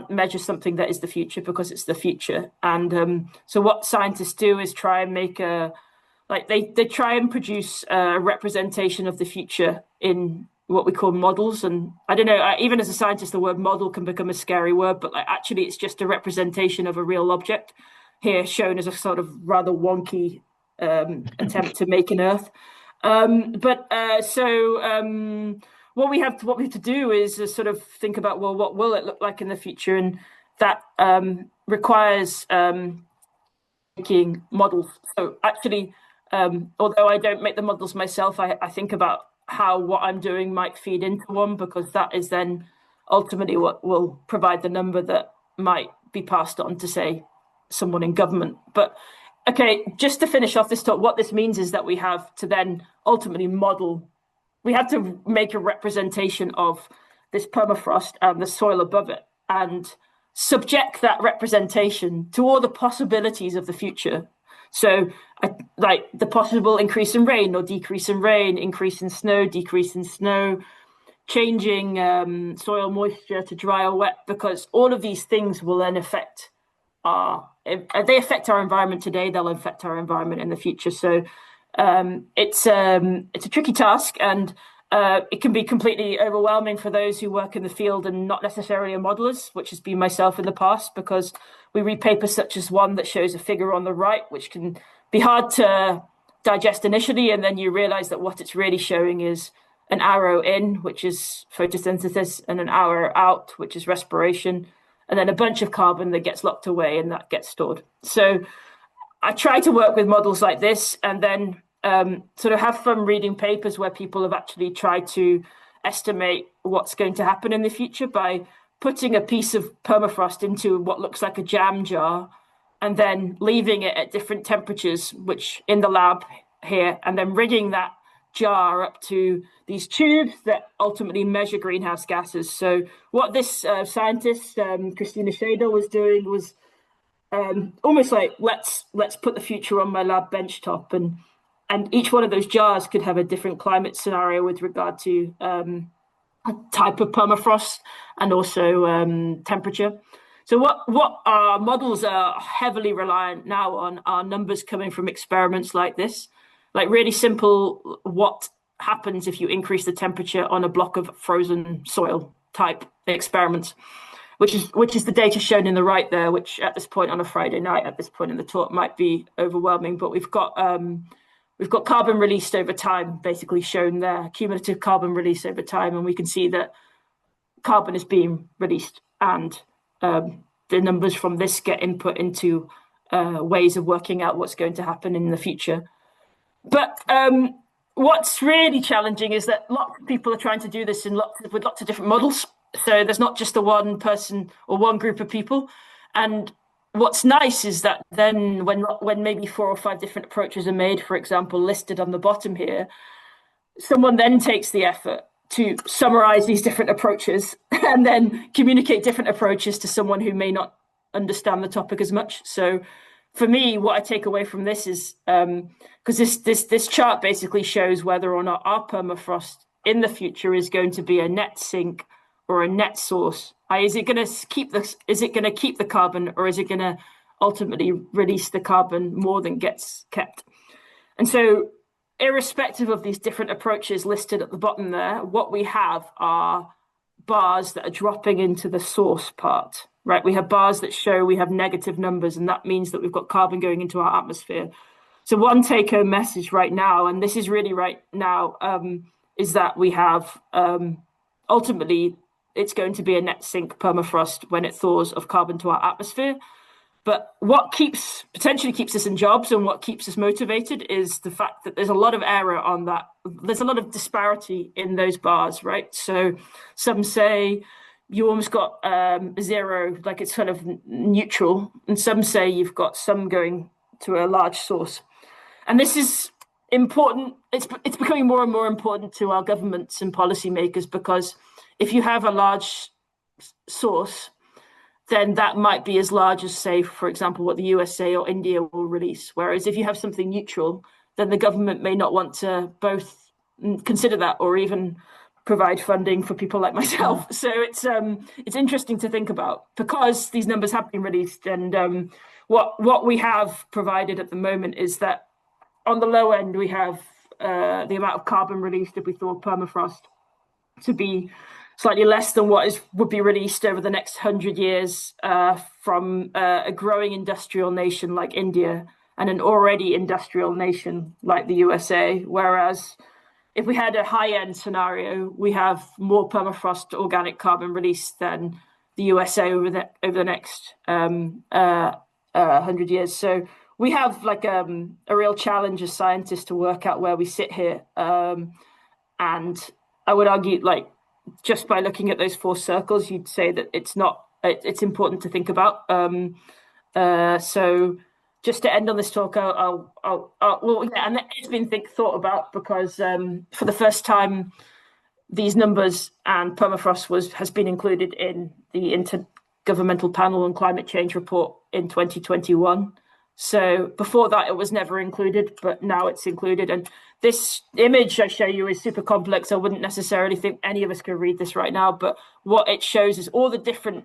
measure something that is the future because it's the future. And so what scientists do is try and make they try and produce a representation of the future in what we call models. And I don't know, even as a scientist, the word model can become a scary word, but actually it's just a representation of a real object here, shown as a sort of rather wonky attempt to make an Earth. What we have to do is sort of think about, well, what will it look like in the future? And that requires making models. So actually, although I don't make the models myself, I think about how what I'm doing might feed into one, because that is then ultimately what will provide the number that might be passed on to, say, someone in government. But okay, just to finish off this talk, what this means is that we have to then ultimately model. We have to make a representation of this permafrost and the soil above it, and subject that representation to all the possibilities of the future. So like the possible increase in rain or decrease in rain, increase in snow, decrease in snow, changing soil moisture to dry or wet, because all of these things will then affect they affect our environment today, they'll affect our environment in the future. So it's a tricky task, and it can be completely overwhelming for those who work in the field and not necessarily are modelers, which has been myself in the past, because we read papers such as one that shows a figure on the right, which can be hard to digest initially, and then you realize that what it's really showing is an arrow in, which is photosynthesis, and an arrow out, which is respiration, and then a bunch of carbon that gets locked away and that gets stored. So I try to work with models like this, and then sort of have fun reading papers where people have actually tried to estimate what's going to happen in the future by putting a piece of permafrost into what looks like a jam jar, and then leaving it at different temperatures, which in the lab here, and then rigging that jar up to these tubes that ultimately measure greenhouse gases. So what this scientist, Christina Shader, was doing was almost like, let's put the future on my lab benchtop, and each one of those jars could have a different climate scenario with regard to type of permafrost and also temperature. So what our models are heavily reliant now on are numbers coming from experiments like this, like really simple, what happens if you increase the temperature on a block of frozen soil type experiments, which is the data shown in the right there, which at this point on a Friday night, at this point in the talk, might be overwhelming, but we've got carbon released over time, basically shown there, cumulative carbon release over time, and we can see that carbon is being released, and the numbers from this get input into ways of working out what's going to happen in the future. But what's really challenging is that lots of people are trying to do this with lots of different models. So there's not just the one person or one group of people. And what's nice is that then when maybe 4 or 5 different approaches are made, for example, listed on the bottom here, someone then takes the effort to summarize these different approaches and then communicate different approaches to someone who may not understand the topic as much. So for me, what I take away from this is, because this chart basically shows whether or not our permafrost in the future is going to be a net sink or a net source. Is it going to keep the carbon, or is it going to ultimately release the carbon more than gets kept? And so, irrespective of these different approaches listed at the bottom there, what we have are bars that are dropping into the source part, right? We have bars that show we have negative numbers, and that means that we've got carbon going into our atmosphere. So one take-home message right now, and this is really right now, is that we have ultimately it's going to be a net sink permafrost when it thaws of carbon to our atmosphere. But what potentially keeps us in jobs and what keeps us motivated is the fact that there's a lot of error on that. There's a lot of disparity in those bars, right? So some say you almost got 0, like it's kind of neutral. And some say you've got some going to a large source. And this is important. It's becoming more and more important to our governments and policymakers, because if you have a large source, then that might be as large as, say, for example, what the USA or India will release. Whereas if you have something neutral, then the government may not want to both consider that or even provide funding for people like myself. So it's interesting to think about, because these numbers have been released. And what we have provided at the moment is that on the low end, we have the amount of carbon released if we thaw permafrost to be slightly less than what would be released over the next 100 years from a growing industrial nation like India and an already industrial nation like the USA. Whereas if we had a high-end scenario, we have more permafrost organic carbon release than the USA over the next 100 years. So we have like a real challenge as scientists to work out where we sit here. And I would argue, like, just by looking at those 4 circles, you'd say that it's important to think about. So just to end on this talk, and it's been thought about, because for the first time, these numbers and permafrost has been included in the Intergovernmental Panel on Climate Change report in 2021. So before that, it was never included, but now it's included. And this image I show you is super complex. I wouldn't necessarily think any of us can read this right now, but what it shows is all the different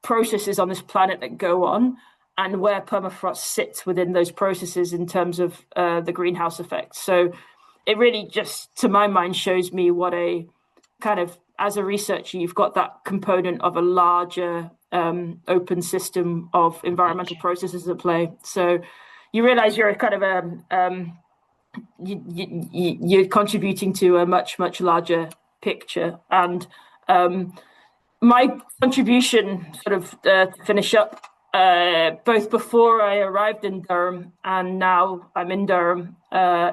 processes on this planet that go on and where permafrost sits within those processes in terms of the greenhouse effect. So it really just, to my mind, shows me what a kind of, as a researcher, you've got that component of a larger open system of environmental processes at play. So you realize you're kind of you're contributing to a much larger picture. And my contribution, sort of to finish up, both before I arrived in Durham and now I'm in Durham,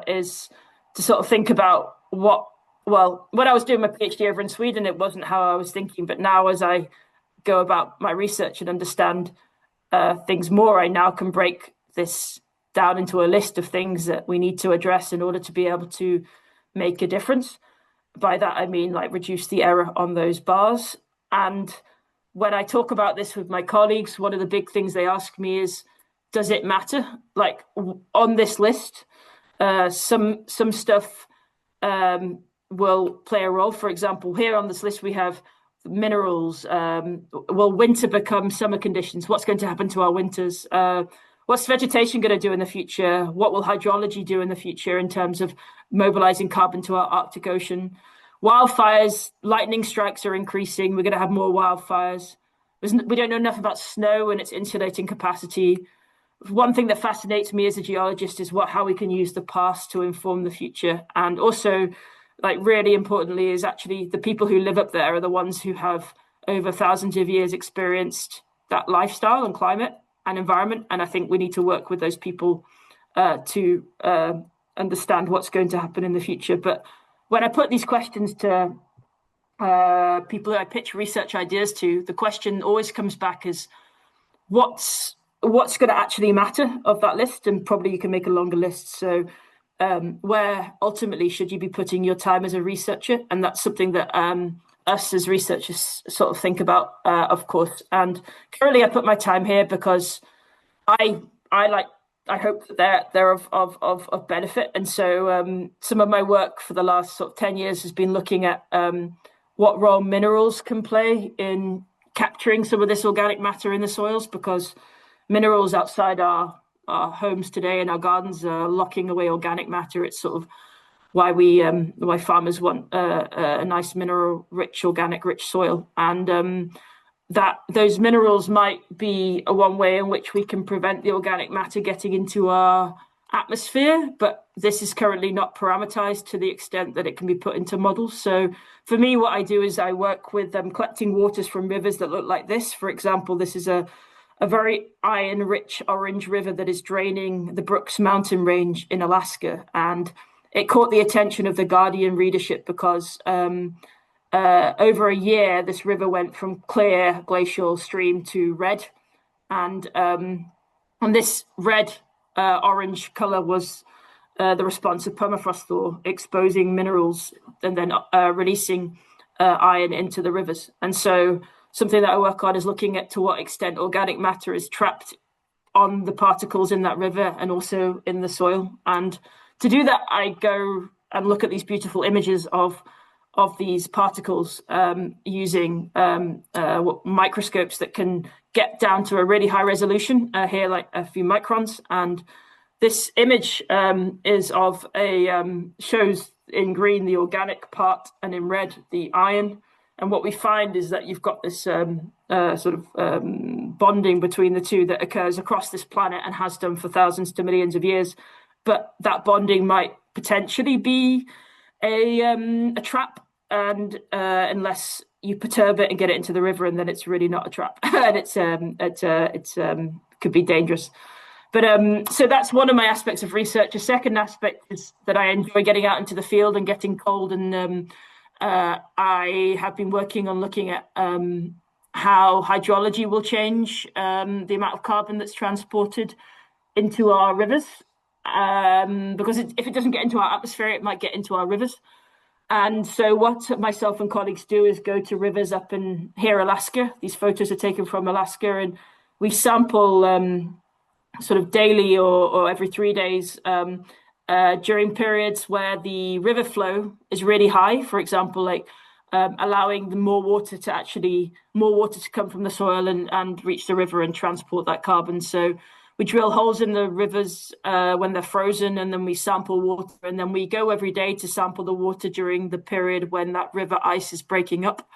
is to sort of think about when I was doing my PhD over in Sweden, it wasn't how I was thinking, but now as I go about my research and understand things more, I now can break this down into a list of things that we need to address in order to be able to make a difference. By that, I mean like reduce the error on those bars. And when I talk about this with my colleagues, one of the big things they ask me is, does it matter? Like on this list, some stuff will play a role. For example, here on this list we have minerals. Will winter become summer conditions? What's going to happen to our winters? What's vegetation going to do in the future? What will hydrology do in the future in terms of mobilizing carbon to our Arctic Ocean? Wildfires, lightning strikes are increasing. We're going to have more wildfires. We don't know enough about snow and its insulating capacity. One thing that fascinates me as a geologist is how we can use the past to inform the future. And also, like, really importantly, is actually the people who live up there are the ones who have over thousands of years experienced that lifestyle and climate and environment. And I think we need to work with those people to understand what's going to happen in the future. But when I put these questions to people that I pitch research ideas to, the question always comes back as what's going to actually matter of that list? And probably you can make a longer list. So where ultimately should you be putting your time as a researcher? And that's something that us as researchers sort of think about, of course. And currently I put my time here because I hope that they're of benefit. And so some of my work for the last sort of 10 years has been looking at what role minerals can play in capturing some of this organic matter in the soils, because minerals outside our homes today and our gardens are locking away organic matter. It's sort of why farmers want a nice mineral-rich, organic-rich soil, and that those minerals might be one way in which we can prevent the organic matter getting into our atmosphere. But this is currently not parameterized to the extent that it can be put into models. So for me, what I do is I work with collecting waters from rivers that look like this. For example, this is a very iron-rich orange river that is draining the Brooks Mountain Range in Alaska. And it caught the attention of the Guardian readership because over a year, this river went from clear glacial stream to red. And this red orange color was the response of permafrost thaw, exposing minerals and then releasing iron into the rivers. And so something that I work on is looking at to what extent organic matter is trapped on the particles in that river and also in the soil. And to do that, I go and look at these beautiful images of these particles using microscopes that can get down to a really high resolution, here like a few microns. And this image is of shows in green the organic part and in red the iron. And what we find is that you've got this sort of bonding between the two that occurs across this planet and has done for thousands to millions of years. But that bonding might potentially be a trap, and unless you perturb it and get it into the river, and then it's really not a trap, and it's could be dangerous. But so that's one of my aspects of research. A second aspect is that I enjoy getting out into the field and getting cold, and I have been working on looking at how hydrology will change the amount of carbon that's transported into our rivers. Because if it doesn't get into our atmosphere, it might get into our rivers. And so what myself and colleagues do is go to rivers up in here, Alaska. These photos are taken from Alaska, and we sample sort of daily or every 3 days during periods where the river flow is really high. For example, like allowing more water to come from the soil and reach the river and transport that carbon. So we drill holes in the rivers when they're frozen, and then we sample water, and then we go every day to sample the water during the period when that river ice is breaking up.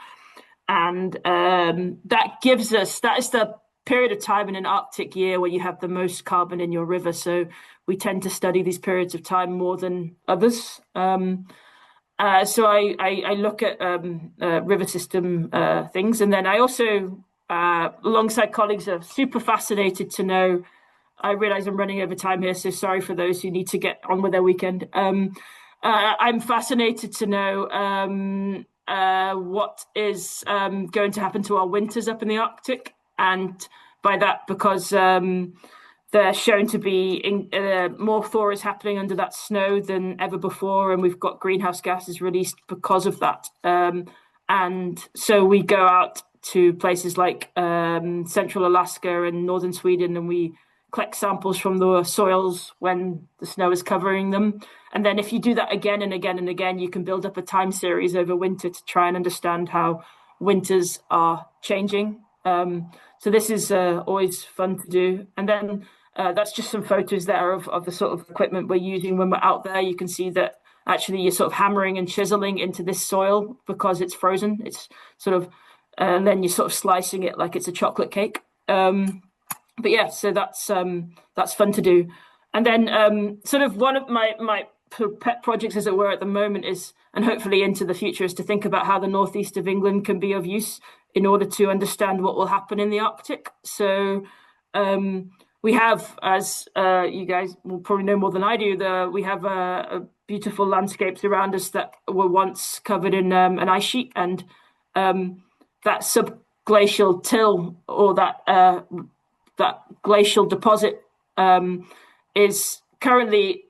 And that is the period of time in an Arctic year where you have the most carbon in your river. So we tend to study these periods of time more than others. So I look at river system things, and then I also, alongside colleagues, are super fascinated to know. I realize I'm running over time here, so sorry for those who need to get on with their weekend. I'm fascinated to know what is going to happen to our winters up in the Arctic. And by that, because they're shown to be more thaw is happening under that snow than ever before, and we've got greenhouse gases released because of that. And so we go out to places like central Alaska and northern Sweden, and we collect samples from the soils when the snow is covering them. And then if you do that again and again and again, you can build up a time series over winter to try and understand how winters are changing. So this is always fun to do. And then that's just some photos there of the sort of equipment we're using when we're out there. You can see that actually you're sort of hammering and chiseling into this soil because it's frozen. It's sort of, and then you're sort of slicing it like it's a chocolate cake. But yeah, so that's fun to do. And then sort of one of my pet projects, as it were, at the moment is, and hopefully into the future, is to think about how the northeast of England can be of use in order to understand what will happen in the Arctic. So we have, as you guys will probably know more than I do, we have beautiful landscapes around us that were once covered in an ice sheet, and that subglacial till, or that glacial deposit is currently,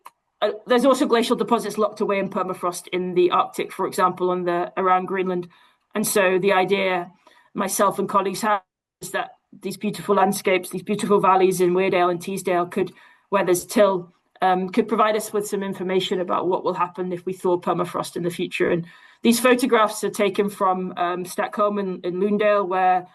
there's also glacial deposits locked away in permafrost in the Arctic, for example, around Greenland. And so the idea myself and colleagues have is that these beautiful landscapes, these beautiful valleys in Weardale and Teesdale where there's till, could provide us with some information about what will happen if we thaw permafrost in the future. And these photographs are taken from Stockholm in Lundale, where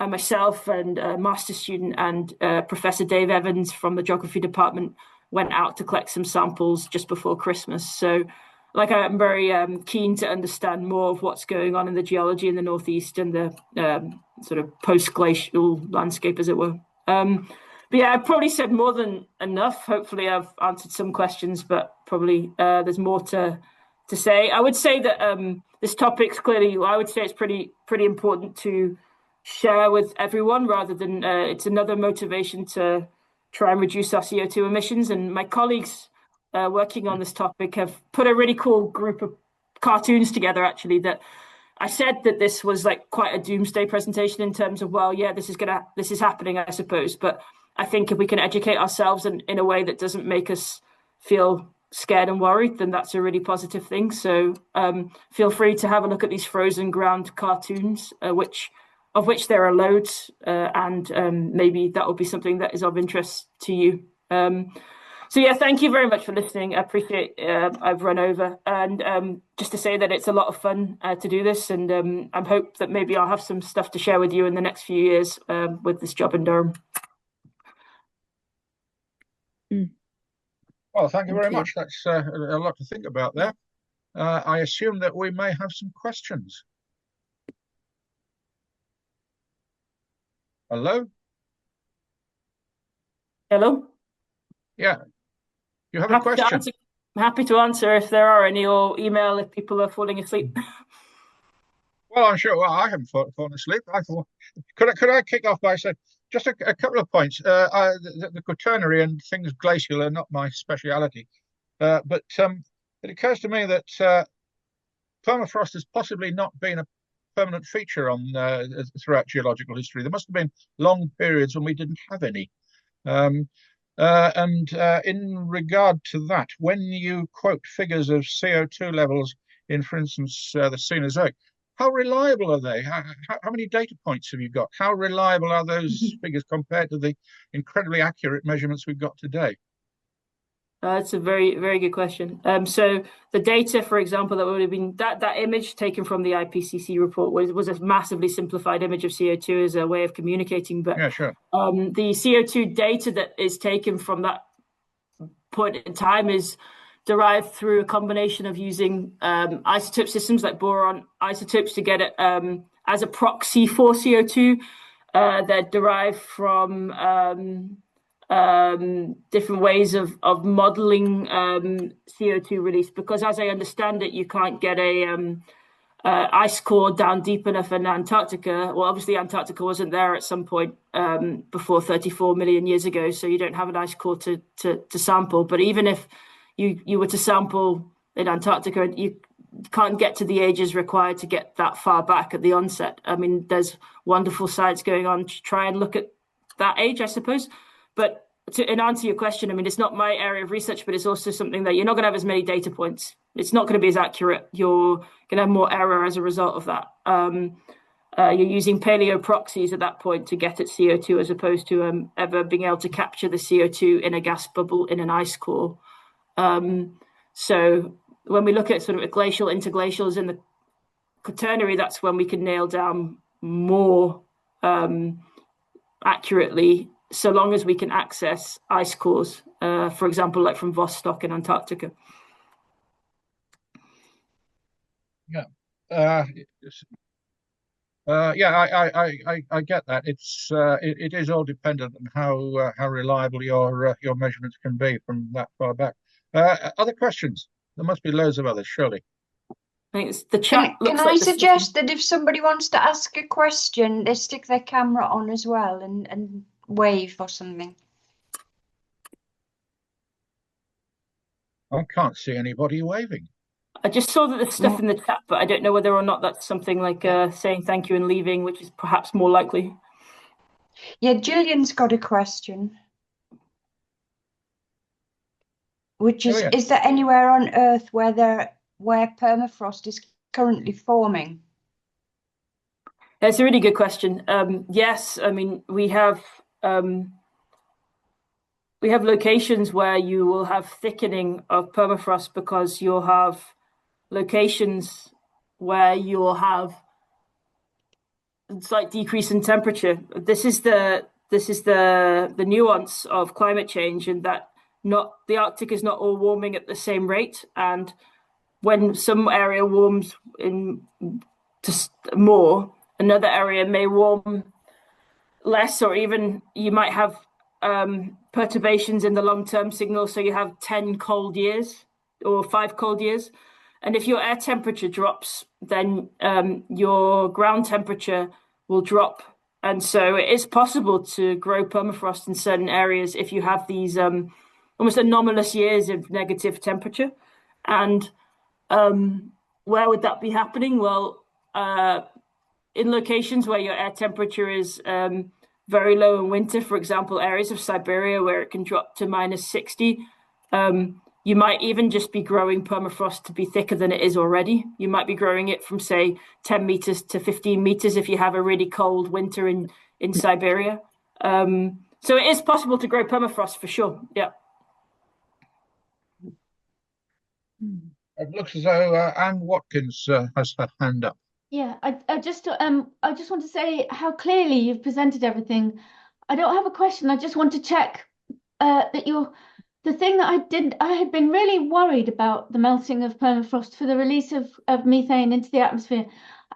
myself and a master's student and Professor Dave Evans from the geography department went out to collect some samples just before Christmas. So like, I'm very keen to understand more of what's going on in the geology in the northeast and the sort of post-glacial landscape, as it were. But yeah, I've probably said more than enough. Hopefully I've answered some questions, but probably there's more to say. I would say that this topic's clearly, I would say it's pretty important to share with everyone, rather than it's another motivation to try and reduce our CO2 emissions. And my colleagues working on this topic have put a really cool group of cartoons together, actually, that I said that this was like quite a doomsday presentation in terms of, well, yeah, this is happening, I suppose. But I think if we can educate ourselves in a way that doesn't make us feel scared and worried, then that's a really positive thing. So feel free to have a look at these frozen ground cartoons, of which there are loads, and maybe that will be something that is of interest to you. So yeah, thank you very much for listening. I appreciate I've run over, and just to say that it's a lot of fun to do this, and I hope that maybe I'll have some stuff to share with you in the next few years with this job in Durham. Well, thank you very much. That's a lot to think about there. I assume that we may have some questions. Hello? Hello? Yeah. You have a question? I'm happy to answer if there are any, or email if people are falling asleep. Well, I'm sure. Well, I haven't fallen asleep. I thought, could I kick off by saying just a couple of points? The Quaternary and things glacial are not my speciality, but it occurs to me that permafrost has possibly not been a permanent feature on throughout geological history. There must have been long periods when we didn't have any. And in regard to that, when you quote figures of CO2 levels in, for instance, the Cenozoic, how reliable are they? How many data points have you got? How reliable are those figures compared to the incredibly accurate measurements we've got today? That's a very, very good question. So the data, for example, that would have been that image taken from the IPCC report was a massively simplified image of CO2 as a way of communicating. But yeah, sure. The CO2 data that is taken from that point in time is derived through a combination of using isotope systems like boron isotopes to get it as a proxy for CO2. They're derived from different ways of modeling CO2 release, because as I understand it, you can't get a ice core down deep enough in Antarctica. Well, obviously Antarctica wasn't there at some point before 34 million years ago, so you don't have an ice core to sample. But even if you were to sample in Antarctica, you can't get to the ages required to get that far back at the onset. I mean, there's wonderful science going on to try and look at that age, I suppose. But to answer your question, I mean, it's not my area of research, but it's also something that you're not going to have as many data points. It's not going to be as accurate. You're going to have more error as a result of that. you're using paleoproxies at that point to get at CO2 as opposed to ever being able to capture the CO2 in a gas bubble in an ice core. So when we look at sort of glacial interglacials in the Quaternary, that's when we can nail down more accurately, so long as we can access ice cores, for example, like from Vostok in Antarctica. Yeah. I get that. It is all dependent on how reliable your measurements can be from that far back. Other questions? There must be loads of others, surely. I think it's the chat. Can I suggest that if somebody wants to ask a question, they stick their camera on as well and wave or something? I can't see anybody waving. I just saw that there's stuff in the chat, but I don't know whether or not that's something like saying thank you and leaving, which is perhaps more likely. Yeah, Gillian's got a question. Which is, Gillian. Is there anywhere on Earth where permafrost is currently forming? That's a really good question. Yes, I mean we have locations where you will have thickening of permafrost because you'll have locations where you'll have a slight decrease in temperature. This is the nuance of climate change, in that not the Arctic is not all warming at the same rate, and when some area warms in just more, another area may warm less, or even you might have perturbations in the long-term signal. So you have 10 cold years or 5 cold years. And if your air temperature drops, then your ground temperature will drop. And so it is possible to grow permafrost in certain areas if you have these almost anomalous years of negative temperature. And where would that be happening? Well, in locations where your air temperature is very low in winter, for example, areas of Siberia where it can drop to -60, you might even just be growing permafrost to be thicker than it is already. You might be growing it from, say, 10 meters to 15 meters if you have a really cold winter in Siberia. So it is possible to grow permafrost for sure. Yeah. It looks as though Anne Watkins has her hand up. Yeah, I just want to say how clearly you've presented everything. I don't have a question. I just want to check that the thing that I had been really worried about the melting of permafrost for the release of methane into the atmosphere.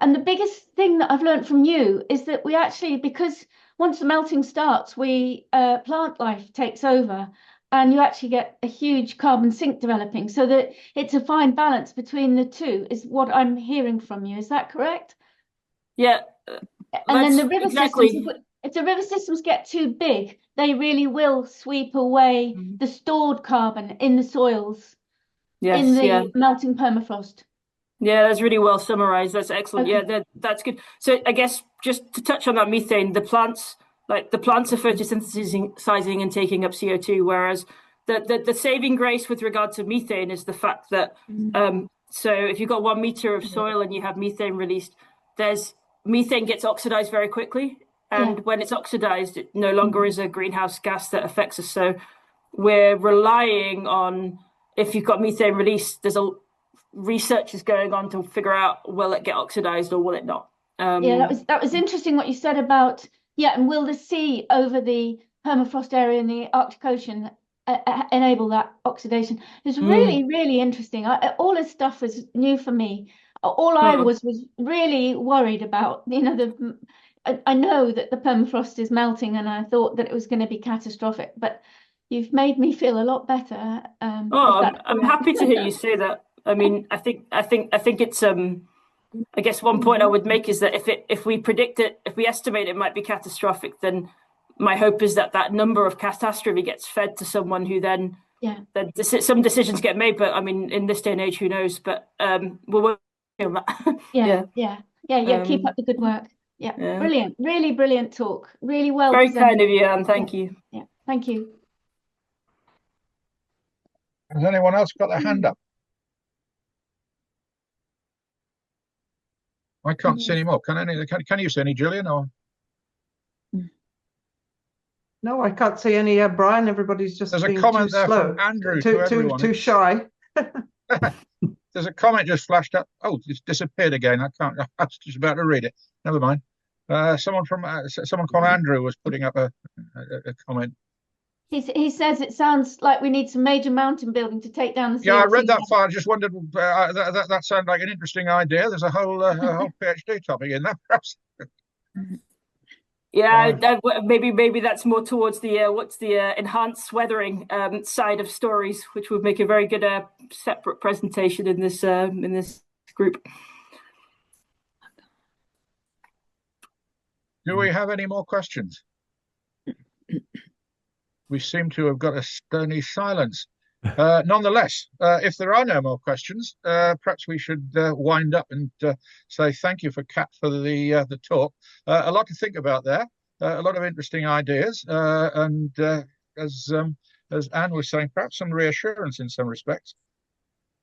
And the biggest thing that I've learned from you is that we actually, because once the melting starts, plant life takes over, and you actually get a huge carbon sink developing, so that it's a fine balance between the two, is what I'm hearing from you. Is that correct? Yeah. And then the river exactly. systems, if the river systems get too big, they really will sweep away the stored carbon in the soils, in the melting permafrost. Yeah, that's really well summarized. That's excellent. Okay. Yeah, that's good. So I guess just to touch on that methane, the plants are photosynthesizing and taking up CO2, whereas the saving grace with regard to methane is the fact that so if you've got 1 meter of soil and you have methane released, methane gets oxidized very quickly. And when it's oxidized, it no longer is a greenhouse gas that affects us. So we're relying on, if you've got methane released, there's research is going on to figure out, will it get oxidized or will it not? Yeah, that was interesting what you said about, and will the sea over the permafrost area in the Arctic Ocean enable that oxidation? It's really, really interesting. All this stuff was new for me. All I was really worried about, I know that the permafrost is melting, and I thought that it was going to be catastrophic, but you've made me feel a lot better. I'm happy to hear you say that. I mean, I think it's I guess one point I would make is that if we estimate it might be catastrophic, then my hope is that number of catastrophe gets fed to someone who then some decisions get made. But I mean, in this day and age, who knows? But we're working on that. Keep up the good work. Brilliant, really brilliant talk. Really well Very presented. kind of you, Anne. Thank you. Yeah, thank you. Has anyone else got their hand up? I can't see any more. Can you see any, Gillian? Or No, I can't see any. Brian, everybody's just there's a being comment too there slow, from Andrew to everyone. too shy. There's a comment just flashed up. Oh, it's disappeared again. I can't. I was just about to read it. Never mind. Someone called Andrew was putting up a comment. He says it sounds like we need some major mountain building to take down the CO2. Yeah, I read that far. I just wondered. That sounded like an interesting idea. There's a whole PhD topic in that, perhaps. Yeah, maybe that's more towards the enhanced weathering side of stories, which would make a very good separate presentation in this group. Do we have any more questions? We seem to have got a stony silence. Nonetheless, if there are no more questions, perhaps we should wind up and say thank you for Cat for the talk. A lot to think about there, a lot of interesting ideas, and as Anne was saying, perhaps some reassurance in some respects.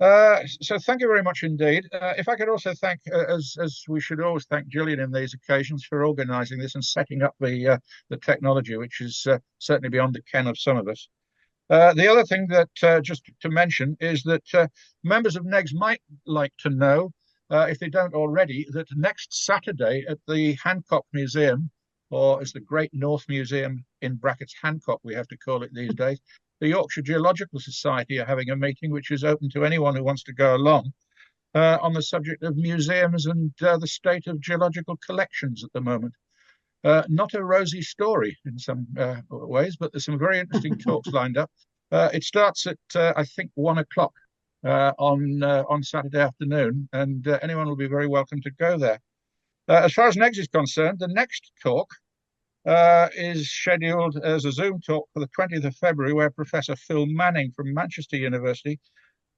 So thank you very much indeed. If I could also thank, as we should always thank Gillian in these occasions for organising this and setting up the technology, which is certainly beyond the ken of some of us. The other thing that just to mention is that members of NEGS might like to know, if they don't already, that next Saturday at the Hancock Museum, or as the Great North Museum in brackets Hancock we have to call it these days, the Yorkshire Geological Society are having a meeting which is open to anyone who wants to go along on the subject of museums and the state of geological collections at the moment. Not a rosy story in some ways, but there's some very interesting talks lined up. It starts at, I think, 1 o'clock on Saturday afternoon, and anyone will be very welcome to go there. As far as NEGS is concerned, the next talk is scheduled as a Zoom talk for the 20th of February, where Professor Phil Manning from Manchester University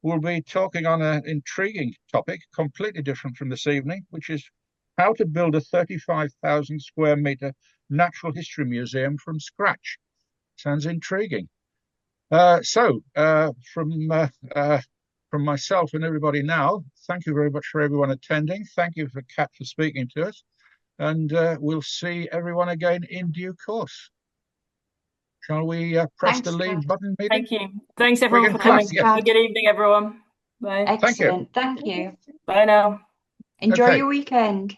will be talking on an intriguing topic, completely different from this evening, which is how to build a 35,000 square meter natural history museum from scratch. Sounds intriguing. So from myself and everybody now, thank you very much for everyone attending. Thank you for Cat for speaking to us. And we'll see everyone again in due course. Shall we press the leave button, meeting? Thank you. Thanks, everyone, for coming. Good evening, everyone. Bye. Excellent. Thank you. Bye now. Enjoy your weekend.